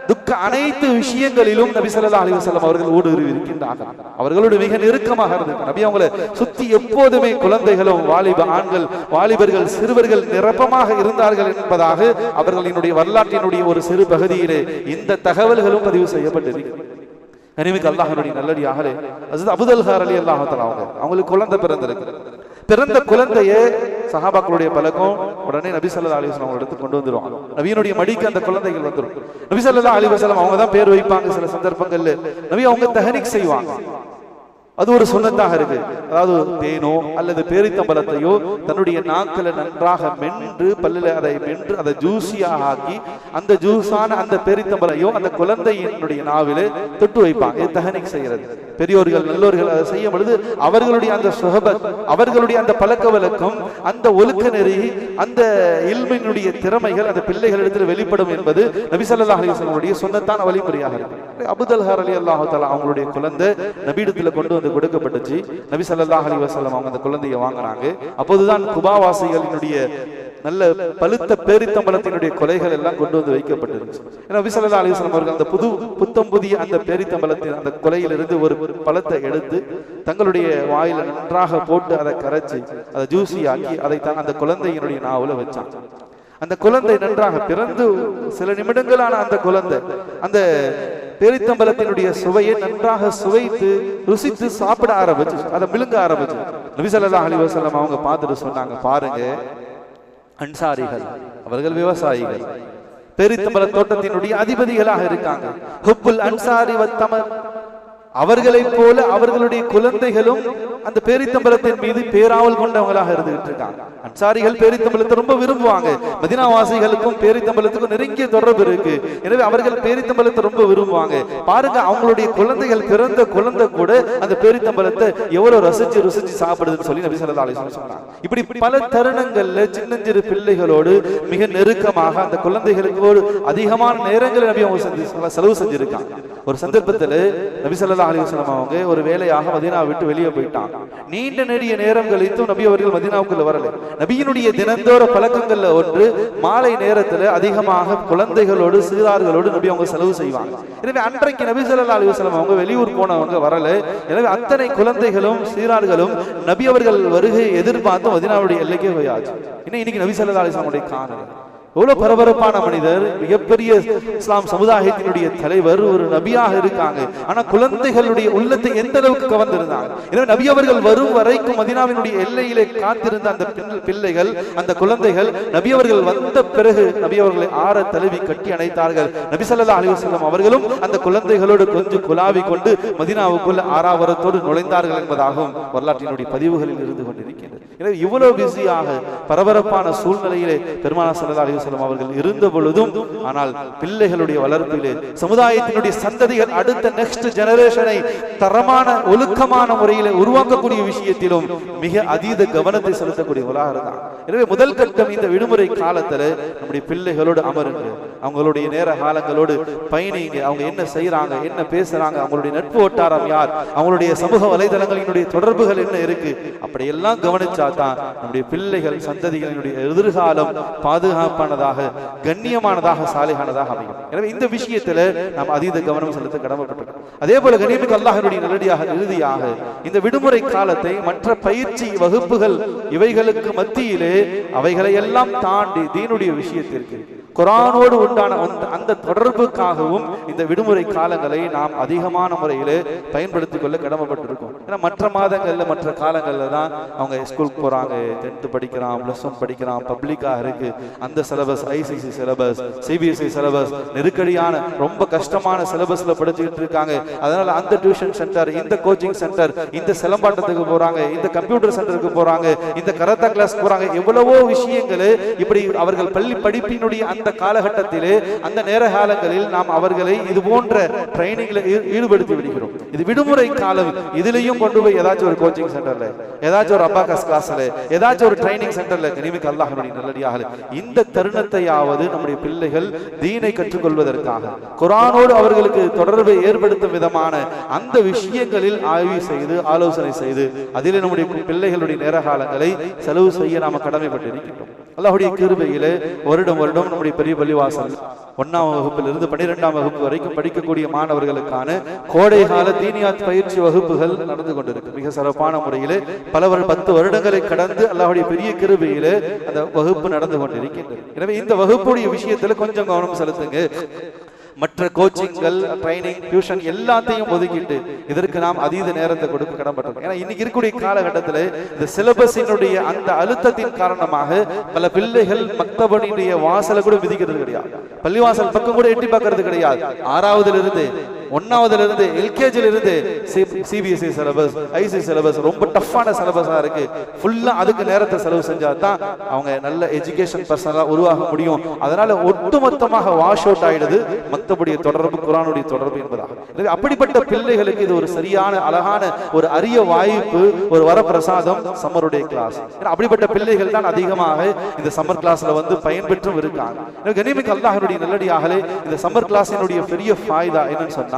துக்க அனைத்து விஷயங்களிலும் நபி ஸல்லல்லாஹு அலைஹி வஸல்லம் அவர்கள் ஊடுருவி இருக்கின்றார்கள். அவர்களோடு மிக நெருக்கமாக இருந்திருக்கிறார். நபி அவங்களை சுத்தி எப்போதுமே குழந்தைகளும் வாலிப ஆண்கள், வாலிபர்கள், சிறுவர்கள் நிரப்பமாக இருந்தார்கள் என்பதாக அவர்களினுடைய வரலாற்றினுடைய ஒரு சிறு பகுதியிலே இந்த தகவல்களும் பதிவு செய்யப்பட்டிருக்கிறது. கனிமிக்கு அல்லாஹ்வுடைய நல்லடியார்களே, ஹஜ்ரத் அபூ தல்ஹா ரலியல்லாஹு தஆலா அவங்களுக்கு குழந்தை பிறந்திருக்கு. பிறந்த குழந்தையை சஹாபாக்களுடைய பழக்கம், உடனே நபி ஸல்லல்லாஹு அலைஹி வஸல்லம் எடுத்து கொண்டு வந்துருவாங்க. நபியினுடைய மடிக்கு அந்த குழந்தைகள் வந்துடும். நபி ஸல்லல்லாஹு அலைஹி வஸல்லம் அவங்க தான் பேர் வைப்பாங்க. சில சந்தர்ப்பங்கள்ல நபி அவங்க தஹ்னீக் செய்வாங்க. அது ஒரு சுன்னத்தாக இருக்கு. அதாவது தேனோ அல்லது பேரித்தம்பலத்தையோ தன்னுடைய நாக்கில நன்றாக மென்று, பல்லில அதை மென்று அதை ஜூசியாக ஆக்கி அந்த ஜூஸான அந்த பேரித்தம்பலையோ அந்த குழந்தையினுடைய நாவிலே தொட்டு வைப்பாங்க. இது தஹ்னீக் செய்யறது. பெரியோர்கள் நல்லோர்கள் அதை செய்யும் பொழுது அவர்களுடைய அந்த சுஹபத், அவர்களுடைய அந்த பழக்க வழக்கம், அந்த ஒழுக்க நெறி, அந்த இல்மினுடைய திறமைகள் அந்த பிள்ளைகளிடத்தில் வெளிப்படும் என்பது நபி ஸல்லல்லாஹு அலைஹி வஸல்லம் சுன்னத்தான வழிமுறையாக இருக்கு. அபூ தல்ஹா ரலியல்லாஹு தஆலா அவங்களுடைய குழந்தை நபியிடத்துல கொண்டு வந்து கொடுக்கப்பட்டுச்சு. நபி ஸல்லல்லாஹு அலைஹி வஸல்லம் அவங்க அந்த குழந்தையை வாங்கினாங்க. அப்போதுதான் குபாவாசிகளினுடைய நல்ல பழுத்த பேரித்தம்பலத்தினுடைய கொலைகள் எல்லாம் கொண்டு வந்து வைக்கப்பட்டிருந்துச்சு. நபி ஸல்லல்லாஹு அலைஹி வஸல்லம் அவர்கள் அந்த புத்தம் புதிய அந்த பேரித்தம்பலத்தின் அந்த கொலையிலிருந்து ஒரு பழத்தை எடுத்து தங்களுடைய வாயில நன்றாக போட்டு அதை கரைச்சி அதை ஜூசி ஆக்கி அதை தான் அந்த குழந்தையினுடைய நாவுல வச்சாங்க. அந்த குழந்தை நன்றாக பிறந்து சில நிமிடங்களான அந்த குழந்தை அந்த பேரித்தம்பலத்தினுடைய சுவையை நன்றாக சுவைத்து ருசித்து சாப்பிட ஆரம்பிச்சு, அதை விழுங்க ஆரம்பிச்சு. நபி ஸல்லல்லாஹு அலைஹி வஸல்லம் அவங்க பார்த்துட்டு சொன்னாங்க, பாருங்க, அன்சாரிகள் அவர்கள் விவசாயிகள், பேரித்தம்பல தோட்டத்தினுடைய அதிபதிகளாக இருக்காங்க. ஹுப்புல் அன்சாரி வத்தமர், அவர்களை போல அவர்களுடைய குழந்தைகளும் அந்த பேரித்தம்பலத்தின் மீது பேராவல் கொண்டவங்களாக இருந்துகிட்டு இருக்காங்க. அன்சாரிகள் பேரித்தம்பலத்தை ரொம்ப விரும்புவாங்க. மதீனா வாசிகளுக்கும் பேரித்தம்பலத்துக்கும் நெருங்கிய தொடர்பு இருக்கு. எனவே அவர்கள் பேரித்தம்பலத்தை ரொம்ப விரும்புவாங்க. பாருங்க, அவங்களுடைய குழந்தைகள், பிறந்த குழந்தை கூட அந்த பேரித்தம்பலத்தை எவ்வளவு ரசிச்சு ருசிச்சு சாப்பிடுதுன்னு சொல்லி நபி ஸல்லல்லாஹு அலைஹி வஸல்லம் சொன்னாங்க. இப்படி பல தருணங்கள்ல சின்னஞ்சிறு பிள்ளைகளோடு மிக நெருக்கமாக அந்த குழந்தைகளுக்கு அதிகமான நேரங்களை நபி அவங்க செலவு செஞ்சிருக்காங்க. ஒரு சந்தர்ப்பத்தில் நபி ஸல்லல்லாஹு ஸல்லல்லாஹு அலைஹி வஸல்லம் அவங்க ஒரு வேலையாக மதீனாவை விட்டு வெளியே போயிட்டாங்க. நீண்ட நெடிய நேரம் கழித்தும் நபி அவர்கள் மதீனாவுக்குள்ள வரல. நபியினுடைய தினந்தோற பழக்கங்கள்ல ஒன்று மாலை நேரத்துல அதிகமாக குழந்தைகளோடு சிறார்களோடு நபி அவங்க செலவு செய்வாங்க. எனவே அன்றைக்கு நபி ஸல்லல்லாஹு அலைஹி வஸல்லம் அவங்க வெளியூர் போனவங்க வரல. எனவே அத்தனை குழந்தைகளும் சிறார்களும் நபி அவர்கள் வருகை எதிர்பார்த்து மதீனாவுடைய எல்லைக்கே போயாச்சு. இன்னைக்கு நபி ஸல்லல்லாஹு அலைஹி வஸல்லம் உடைய காணல. எவ்வளவு பரபரப்பான மனிதர், மிகப்பெரிய இஸ்லாம் சமுதாயத்தினுடைய தலைவர், ஒரு நபியாக இருக்காங்க. ஆனா குழந்தைகளுடைய உள்ளத்தை எந்த அளவுக்கு கவர்ந்திருந்தாங்க. எனவே நபி அவர்கள் வரும் வரைக்கும் மதீனாவினுடைய எல்லையிலே காத்திருந்த அந்த பிள்ளைகள், அந்த குழந்தைகள் நபி அவர்கள் வந்த பிறகு நபி அவர்களை ஆற தழுவி கட்டி அணைத்தார்கள். நபி ஸல்லல்லாஹு அலைஹி வஸல்லம் அவர்களும் அந்த குழந்தைகளோடு கொஞ்சம் குலாவி கொண்டு மதீனாவுக்குள்ள ஆறாவரத்தோடு நுழைந்தார்கள் என்பதாகவும் வரலாற்றினுடைய பதிவுகளில் இருந்து கொண்டிருக்கிறது. எனவே இவ்வளவு பிஸியாக பரபரப்பான சூழ்நிலையிலே பெருமானார் ஸல்லல்லாஹு அலைஹி அவர்கள் இருந்த பொழுதும், ஆனால் பிள்ளைகளுடைய வளர்ப்பிலே சமுதாயத்தினுடைய சந்ததிகள் அடுத்த நெக்ஸ்ட் ஜெனரேஷனை தரமான ஒழுக்கமான முறையில் உருவாக்கக்கூடிய விஷயத்திலும் மிக அதீத கவனத்தை செலுத்தக்கூடியவர்களாக இருந்தார். எனவே முதல் கட்டம் இந்த விடுமுறை காலத்துல நம்முடைய பிள்ளைகளோடு அமருங்க, அவங்களுடைய நேர காலங்களோடு பயணிங்க, அவங்க என்ன செய்யறாங்க, என்ன பேசுறாங்க, அவங்களுடைய நட்பு வட்டாரம் யார், அவங்களுடைய சமூக வலைதளங்களினுடைய தொடர்புகள் என்ன இருக்கு, அப்படியெல்லாம் கவனிச்சாதான் நம்முடைய பிள்ளைகள் சந்ததிகளினுடைய எதிர்காலம் பாதுகாப்பான கண்ணியமானதாக சாலிகானதாக அமையும். எனவே இந்த விஷயத்துல நாம் அதீத கவனம் செலுத்த கடமைப்பட்டிருக்கிறோம். அதே போல கண்ணியமிக்க அல்லாஹ்வுடைய நல்லடியாக இறுதியாக இந்த விடுமுறை காலத்தை மற்ற பயிற்சி வகுப்புகள் இவைகளுக்கு மத்தியிலே அவைகளை எல்லாம் தாண்டி தீனுடைய விஷயத்திற்கு குர்ஆனோடு உண்டான அந்த தொடர்புக்காகவும் இந்த விடுமுறை காலங்களை நாம் அதிகமான முறையிலே பயன்படுத்திக் கொள்ள கடமைப்பட்டிருக்கோம். ஏன்னா மற்ற மாதங்கள்ல மற்ற காலங்கள்ல தான் அவங்க ஸ்கூலுக்கு போறாங்க, 10th படிக்கிறான், +1 படிக்கிறான், பப்ளிக்காக இருக்கு, அந்த syllabus, ICC syllabus, CBSE syllabus, நெருக்கடியான ரொம்ப கஷ்டமான சிலபஸ்ல படிச்சுக்கிட்டு இருக்காங்க. அதனால அந்த டியூஷன் சென்டர், இந்த கோச்சிங் சென்டர், இந்த சிலம்பாட்டத்துக்கு போறாங்க, இந்த கம்ப்யூட்டர் சென்டருக்கு போறாங்க, இந்த கராத்தே கிளாஸ் போறாங்க, எவ்வளவோ விஷயங்கள். இப்படி அவர்கள் பள்ளி படிப்பினுடைய அந்த காலகட்டத்திலே அந்த நேர காலங்களில் நாம் அவர்களை இது போன்ற ட்ரைனிங்ல ஈடுபடுத்தி விடுகிறோம். இது விடுமுறை காலம், இதுலயும் கொண்டு போய் ஏதாச்சும் ஒரு கோச்சிங் சென்டர்ல, ஏதாச்சும் ஒரு அபாகஸ் கிளாஸ்ல, ஏதாச்சும் ஒரு ட்ரைனிங் சென்டர்ல கனிமிக்க அல்லாஹ்வுடைய நல்லடியாக இந்த தருணத்தையாவது நம்முடைய பிள்ளைகள் தீனை கற்றுக்கொள்வதற்காக குர்ஆனோடு அவர்களுக்கு தொடர்பை ஏற்படுத்தும் விதமான அந்த விஷயங்களில் ஆய்வு செய்து ஆலோசனை செய்து அதிலே நம்முடைய பிள்ளைகளுடைய நேர காலங்களை செலவு செய்ய நாம கடமைப்பட்டிருக்கிறோம். அல்லாஹ்வுடைய கிருபையிலே வருடம் வருடம் நம்முடைய பெரிய பள்ளிவாசல் 1ஆம் வகுப்பிலிருந்து 12ஆம் வகுப்பு வரைக்கும் படிக்கக்கூடிய மாணவர்களுக்கான கோடைகால தீனியாத் பயிற்சி வகுப்புகள் நடந்து கொண்டிருக்கு. மிக சிறப்பான முறையிலே பல 10 வருடங்களை கடந்து அல்லாஹ்வுடைய பெரிய கிருபையிலே அந்த வகுப்பு நடந்து கொண்டிருக்கின்றது. எனவே இந்த வகுப்புடைய விஷயத்துல கொஞ்சம் கவனம் செலுத்துங்க. மற்ற கோச்சிங்கள், ட்ரைனிங், டியூஷன் எல்லாத்தையும் ஒதுக்கிட்டு இதற்கு நாம் அதீத நேரத்தை கொடுக்க கடமைப்பட்டோம். ஏன்னா இன்னைக்கு இருக்கக்கூடிய காலகட்டத்தில் இந்த சிலபஸினுடைய அந்த அழுத்தத்தின் காரணமாக பல பிள்ளைகள் மக்தபனுடைய வாசலை கூட விதிக்கிறது கிடையாது, பள்ளிவாசல் பக்கம் கூட எட்டி பார்க்கறது கிடையாது. 6ஆவதுல இருந்து 1ஆவதுல இருந்து எல்கேஜில இருந்து சிபிஎஸ்இ சிலபஸ், ஐசி சிலபஸ் ரொம்ப டஃப்பான சிலபஸா இருக்கு. ஃபுல்லா அதுக்கு நேரத்தை செலவு செஞ்சா தான் அவங்க நல்ல எஜுகேஷன் பர்சனலா உருவாக முடியும். அதனால ஒட்டுமொத்தமாக வாஷ் அவுட் ஆயிடுது மக்தபுடைய தொடர்பு, குர்ஆனுடைய தொடர்பு என்பதாக. அப்படிப்பட்ட பிள்ளைகளுக்கு இது ஒரு சரியான அழகான ஒரு அரிய வாய்ப்பு, ஒரு வரப்பிரசாதம் சம்மருடைய கிளாஸ். அப்படிப்பட்ட பிள்ளைகள் தான் அதிகமாக இந்த சம்மர் கிளாஸ்ல வந்து பயன்பெற்றும் இருக்காங்க. கனிமிக்க அல்லாஹ்வுடைய நல்லடியாகலே இந்த சம்மர் கிளாஸினுடைய பெரிய ஃபாய்தா என்னன்னு சொன்னா,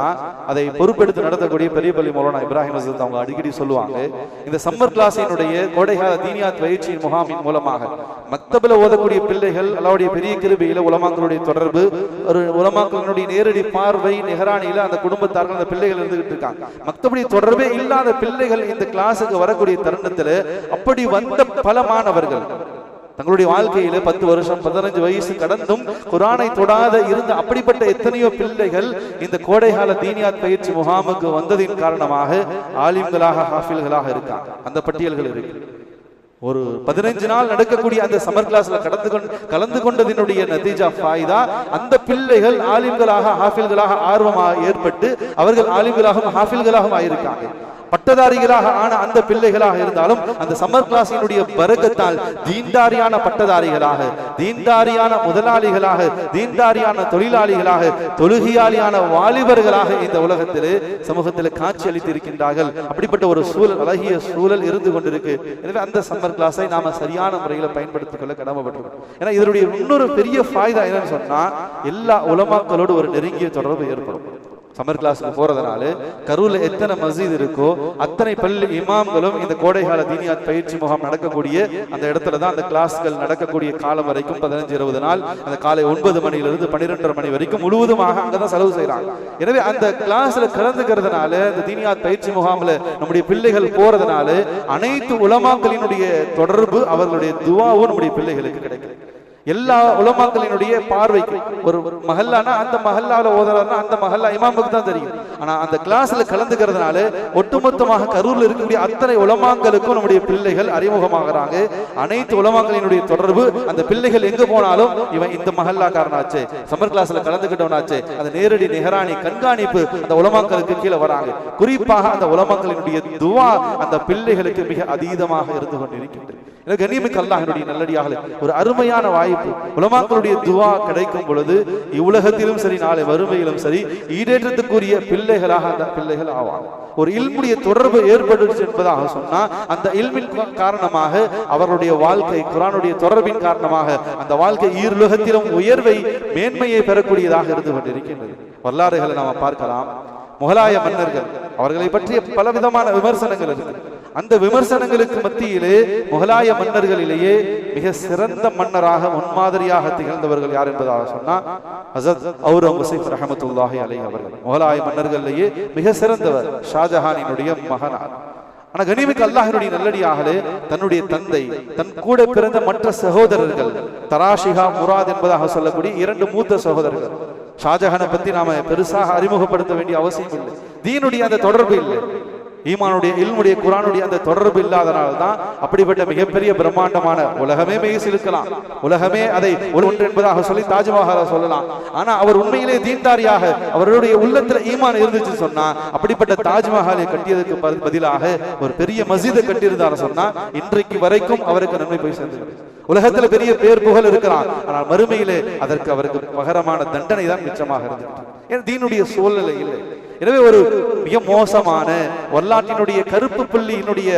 அதை பொறுப்பெடுத்து நடத்தக்கூடிய பெரிய பள்ளி மௌலானா இப்ராஹிம் ஹசரத் அவங்க அடிக்கடி சொல்லுவாங்க, இந்த சம்மர் கிளாஸினுடைய கோடைகால தீனியாத் பயிற்சி முகாமின் மூலமாக மக்தபில ஓதக்கூடிய பிள்ளைகள் அல்லாஹ்வுடைய பெரிய கிருபையில உலமாக்களுடைய தொடர்பு, ஒரு உலமாக்களுடைய நேரடி பார்வை நிகராணியில அந்த குடும்பத்தார்கள் அந்த பிள்ளைகள் இருந்துகிட்டு இருக்காங்க. மக்தபுடைய தொடர்பே இல்லாத பிள்ளைகள் இந்த கிளாஸுக்கு வரக்கூடிய தருணத்துல அப்படி வந்த பல மாணவர்கள் தங்களுடைய வாழ்க்கையில 10 வருஷம் 15 வயசு கடந்தும் குர்ஆனை தொடாத இருந்த அப்படிப்பட்ட எத்தனையோ பிள்ளைகள் இந்த கோடைகால தீனியாத் பயிற்சி முகாமுக்கு வந்ததின் காரணமாக ஆலிம்களாக, ஹாஃபில்களாக இருக்காங்க. அந்த பட்டியல்கள் இருக்கு. ஒரு 15 நாள் நடக்கக்கூடிய அந்த சம்மர் கிளாஸ்ல கலந்து கொண்டதினுடைய நதீஜா ஃபாயிதா, அந்த பிள்ளைகள் ஆலிம்களாக, ஹாஃபில்களாக ஆர்வமாக ஏற்பட்டு அவர்கள் ஆலிம்களாகவும் ஹாஃபில்களாகவும் ஆயிருக்காங்க. பட்டதாரிகளாக ஆன அந்த பிள்ளைகளாக இருந்தாலும் அந்த சம்மர் கிளாஸினுடைய பரக்கத்தால் தீன்தாரியான பட்டதாரிகளாக, தீன்தாரியான முதலாளிகளாக, தீன்தாரியான தொழிலாளிகளாக, தொழுகையாளியான வாலிபர்களாக இந்த உலகத்திலே சமூகத்தில் காட்சி அளித்திருக்கின்றார்கள். அப்படிப்பட்ட ஒரு சூழல், அழகிய சூழல் இருந்து கொண்டிருக்கு. எனவே அந்த சம்மர் கிளாஸை நாம சரியான முறையில் பயன்படுத்திக் கொள்ள கடமைப்பட்டிருக்கோம். ஏன்னா இதனுடைய இன்னொரு பெரிய ஃபாய்தா என்னன்னு சொன்னா, எல்லா உலமாக்களோடு ஒரு நெருங்கிய தொடர்பு ஏற்படும். சம்மர் கிளாஸுக்கு போறதுனால கரூர்ல எத்தனை மஸ்ஜித் இருக்கோ அத்தனை பள்ளி இமாம்களும் இந்த கோடைகால தீனியாத் பயிற்சி முகாம் நடக்கக்கூடிய அந்த இடத்துல தான் அந்த கிளாஸ்கள் நடக்கக்கூடிய காலம் வரைக்கும் 15-20 நாள் அந்த காலை 9 மணியிலிருந்து 12:30 மணி வரைக்கும் முழுவதுமாக அங்கதான் செலவு செய்யறாங்க. எனவே அந்த கிளாஸ்ல கலந்துக்கிறதுனால இந்த தீனியாத் பயிற்சி முகாம்ல நம்முடைய பிள்ளைகள் போறதுனால அனைத்து உலமாக்களினுடைய தொடர்பு அவர்களுடைய துஆவும் நம்முடைய பிள்ளைகளுக்கு கிடைக்கும். எல்லா உலமாக்களினுடைய பார்வைக்கு ஒரு மஹல்லானா அந்த மஹல்லால ஓதுறாருன்னா அந்த மஹல்லா இமாமுக்கு தான் தெரியும். ஆனா அந்த கிளாஸ்ல கலந்துக்கிறதுனால ஒட்டுமொத்தமாக கரூர்ல இருக்கக்கூடிய அத்தனை உலமாக்களுக்கும் நம்முடைய பிள்ளைகள் அறிமுகமாகறாங்க. அனைத்து உலமாக்களினுடைய தொடர்பு அந்த பிள்ளைகள் எங்க போனாலும் இவன் இந்த மஹல்லாக்காரனாச்சே, சம்மர் கிளாஸ்ல கலந்துக்கிட்டவனாச்சே, அந்த நேரடி நிகராணி கண்காணிப்பு அந்த உலமாக்களுக்கு கீழே வராங்க. குறிப்பாக அந்த உலமாக்களினுடைய துஆ அந்த பிள்ளைகளுக்கு மிக அதீதமாக இருந்து கொண்டிருக்கின்றது. கண்ணியமிக்க அல்லாஹ்வுடைய நல்லடியார்களே, ஒரு அருமையான வாய்ப்பு. உலமாக்களுடைய துஆ கிடைக்கும் பொழுது இவ்வுலகத்திலும் சரி நாளை வறுமையிலும் சரி ஈடேற்றத்துக்குரிய பிள்ளைகளாக அந்த பிள்ளைகள் ஆவாங்க. ஒரு இல்முடைய தொடர்பு ஏற்படுச்சு என்பதாக சொன்னா அந்த இல்மின் காரணமாக அவருடைய வாழ்க்கை குர்ஆனுடைய தொடர்பின் காரணமாக அந்த வாழ்க்கை ஈருலகத்திலும் உயர்வை மேன்மையை பெறக்கூடியதாக இருந்து கொண்டிருக்கின்றது. வரலாறுகளை நாம் பார்க்கலாம். முகலாய மன்னர்கள் அவர்களை பற்றிய பலவிதமான விமர்சனங்கள் இருக்கு. அந்த விமர்சனங்களுக்கு மத்தியிலே முகலாய மன்னர்களிலேயே மிக சிறந்த மன்னராக முன்மாதிரியாக திகழ்ந்தவர்கள் யார் என்பதாக சொன்னா ஹஸரத் அவுரங்கசீப் ரஹ்மத்துல்லாஹி அலைஹி அவர்கள் முகலாய மன்னர்களிலேயே மிக சிறந்தவர். ஷாஜஹானினுடைய மகனார். ஆனா கண்ணியமிக்க அல்லாஹ்வுடைய நல்லடியார்களே, தன்னுடைய தந்தை தன் கூட பிறந்த மற்ற சகோதரர்கள் தராஷிகா முராத் என்பதாக சொல்லக்கூடிய 2 மூத்த சகோதரர்கள். ஷாஜஹானை பத்தி நாம பெருசாக அறிமுகப்படுத்த வேண்டிய அவசியம் இல்லை. தீனுடைய அந்த தொடர்பு இல்லை, ஈமானுடைய இல்முடைய குர்ஆனுடைய அந்த தொடர்பு இல்லாதனால தான் அப்படிப்பட்ட மிகப்பெரிய பிரம்மாண்டமான உலகமே மெய்சிலுக்கலாம், உலகமே அதை ஒன்று என்பதாக சொல்லி தாஜ்மஹாலை சொல்லலாம். ஆனா அவர் உண்மையிலே தீன்தாரியாக அவருடைய உள்ளத்துல ஈமான் இருந்துச்சு சொன்னா அப்படிப்பட்ட தாஜ்மஹாலை கட்டியதுக்கு பதிலாக ஒரு பெரிய மஸ்ஜிதை கட்டியிருந்தார் சொன்னா இன்றைக்கு வரைக்கும் அவருக்கு நன்மை போய் சேர்ந்து உலகத்துல பெரிய பேர் புகழ் இருக்கலாம். ஆனால் மறுமையிலே அதற்கு அவருக்கு பகரமான தண்டனை தான் மிச்சமாக இருந்தது. ஏன் தீனுடைய சூழ்நிலை இல்லை. எனவே ஒரு மிக மோசமான வரலாற்றினுடைய கருப்பு புள்ளியினுடைய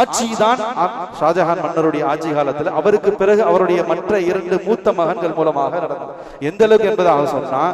ஆட்சி தான் ஷாஜஹான் மன்னருடைய ஆட்சி காலத்தில் அவருக்கு பிறகு அவருடைய மற்ற 2 மூத்த மகன்கள் மூலமாக நடந்தது. எந்த அளவுக்கு என்பதாக சொன்னா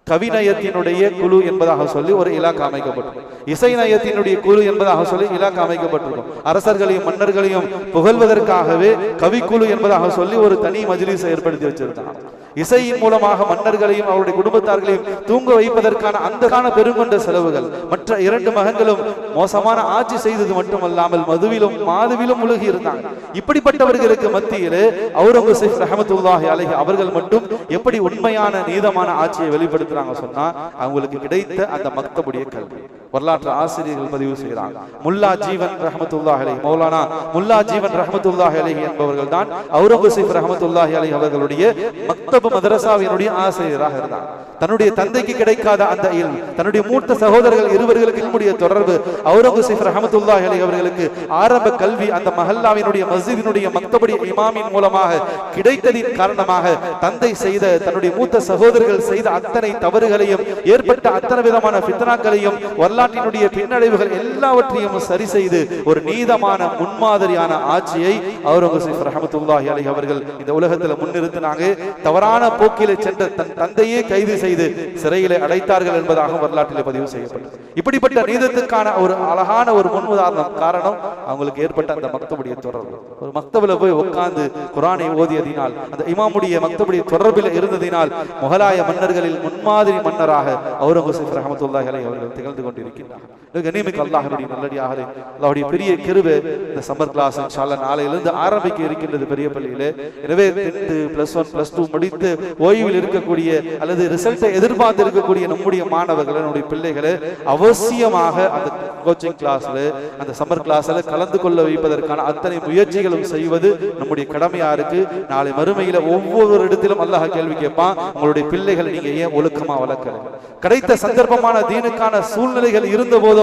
கவிநயத்தினுடைய குழு என்பதாக சொல்லி ஒரு இலாக்கா அமைக்கப்பட்டிருக்கும். இசை நயத்தினுடைய குழு என்பதாக சொல்லி இலாக்கா அமைக்கப்பட்டிருக்கும். அரசர்களையும் மன்னர்களையும் புகழ்வதற்காகவே கவிக்குழு என்பதாக சொல்லி ஒரு தனி மஜ்லிஸை ஏற்படுத்தி வச்சிருந்தாங்க. இசையின் மூலமாக மன்னர்களையும் அவருடைய குடும்பத்தார்களையும் தூங்க வைப்பதற்கான அந்த பெருங்கொண்ட செலவுகள். மற்ற 2 மகன்களும் மோசமான ஆட்சி செய்தது மட்டுமல்லாமல் மதுவிலும் மாதுவிலும் முழுகி இருந்தாங்க. இப்படிப்பட்டவர்களுக்கு மத்தியிலே அவுரங்கசீப் ரஹ்மத்துல்லாஹி அலைஹி அவர்கள் மட்டும் எப்படி உண்மையான நீதமான ஆட்சியை வெளிப்படுத்த சொன்னா அவங்களுக்கு கிடைத்த அந்த மக்தபுடைய கல்வி. வரலாற்று ஆசிரியர்கள் பதிவு செய்கிறாங்க. முல்லா ஜீவன் ரஹ்மத்துல்லாஹி அலைஹி, மௌலானா முல்லா ஜீவன் ரஹ்மத்துல்லாஹி அலைஹி என்பவர்கள் தான் அவுரங்கசீப் ரஹ்மத்துல்லாஹி அலைஹி அவர்களுடைய மக்தப் மதரசாவினுடைய ஆசிரியராக இருந்தாங்க. தன்னுடைய தந்தைக்கு கிடைக்காத அந்த இல்ம், தன்னுடைய மூத்த சகோதரர்கள் இருவர்களுக்கு இல்முடைய தொடர்பு, அவுரங்கசீப் ரஹ்மத்துல்லாஹி அலைஹி அவர்களுக்கு ஆரம்ப கல்வி அந்த மஹல்லாவினுடைய மஸ்ஜிதினுடைய மக்தபுடைய இமாமின் மூலமாக கிடைத்ததின் காரணமாக தந்தை செய்த தன்னுடைய மூத்த சகோதரர்கள் செய்த அத்தனை தவறுகளையும் ஏற்பட்ட அத்தனை விதமான ஃபித்னாக்களையும் வரலாற்றினுடைய பின்னடைவுகள் எல்லாவற்றையும் சரி செய்து ஒரு நீதமான முன்மாதிரியான ஆட்சியை அவுரங்கசீப் ரஹ்மத்துல்லாஹி அலைஹி அவர்கள் இந்த உலகத்துல முன்னிறுத்தினாங்க. தவறான போக்கிலே சென்ற தன் தந்தையே கைது செய்து சிறையிலே அடைத்தார்கள் என்பதாக வரலாற்றிலே பதிவு செய்யப்பட்டது. இப்படிப்பட்ட நீதத்துக்கான ஒரு அழகான ஒரு முன்னுதாரணம் காரணம் அவங்களுக்கு ஏற்பட்ட அந்த மக்தபுடைய தொடர்பு. ஒரு மக்தபில போய் உட்கார்ந்து குர்ஆனை ஓதியதினால் அந்த இமாமுடைய மக்தபுடைய தொடர்பில் இருந்ததினால் முகலாய மன்னர்களில் முன்மாதிரி மன்னராக அவுரங்கசீப் ரஹ்மத்துல்லாஹி அலைஹி அவர்கள் திகழ்ந்து கொண்டிருக்கிறார்கள். கண்ணியமிக்க அல்லாஹ்வுடைய நல்லடியார்களே, அல்லாஹ்வுடைய பெரிய கிருபை இந்த சம்மர் கிளாஸ் இன்ஷா அல்லாஹ் நாளையிலிருந்து ஆரம்பிக்க இருக்கின்றது பெரிய பள்ளியிலே. எனவே 10th +1 +2 முடித்து ஓய்வில் இருக்கக்கூடிய அல்லது ரிசல்ட்டை எதிர்பார்த்து இருக்கக்கூடிய நம்முடைய மாணவர்கள் நம்முடைய பிள்ளைகளை அவசியமாக அந்த கோச்சிங் கிளாஸ்ல அந்த சம்மர் கிளாஸ்ல கலந்து கொள்ள வைப்பதற்கான அத்தனை முயற்சிகளும் செய்வது நம்முடைய கடமையா இருக்கு. நாளை மறுமையில ஒவ்வொரு இடத்திலும் அல்லாஹ் கேள்வி கேட்பான், உங்களுடைய பிள்ளைகளை நீங்க ஏன் ஒழுக்கமா வளர்க்கல? கிடைத்த சந்தர்ப்பமான தீனுக்கான சூழ்நிலைகள் இருந்த போதும்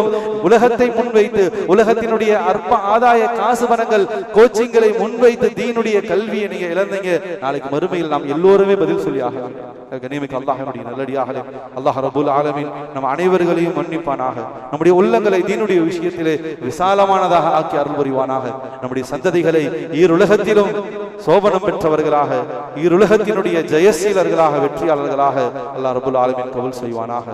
உலகத்தை முன்வைத்து உலகத்தினுடைய அற்ப ஆதாய காசு பணங்கள் கோச்சிங்களை முன்வைத்து தீனுடைய கல்வியை நீங்க இழந்தீங்க. நாளைக்கு மறுமையில் நாம் எல்லோருமே பதில் சொல்லி ஆக வேண்டும். கண்ணியமிக்க அல்லாஹ்வுடைய நல்லடியார்களே, அல்லாஹ் ரப்பல் ஆலமீன் நம் அனைவர்களையும் மன்னிப்பானாக. நம்முடைய உள்ளங்களை தீனுடைய விஷயத்திலே விசாலமானதாக ஆக்கி அருள் புரிவானாக. நம்முடைய சந்ததிகளை ஈருலகத்திலும் சோபனம் பெற்றவர்களாக, ஈருலகத்தினுடைய ஜெயசீலர்களாக, வெற்றியாளர்களாக அல்லாஹ் ரப்பல் ஆலமீன் கபூல் செய்வானாக.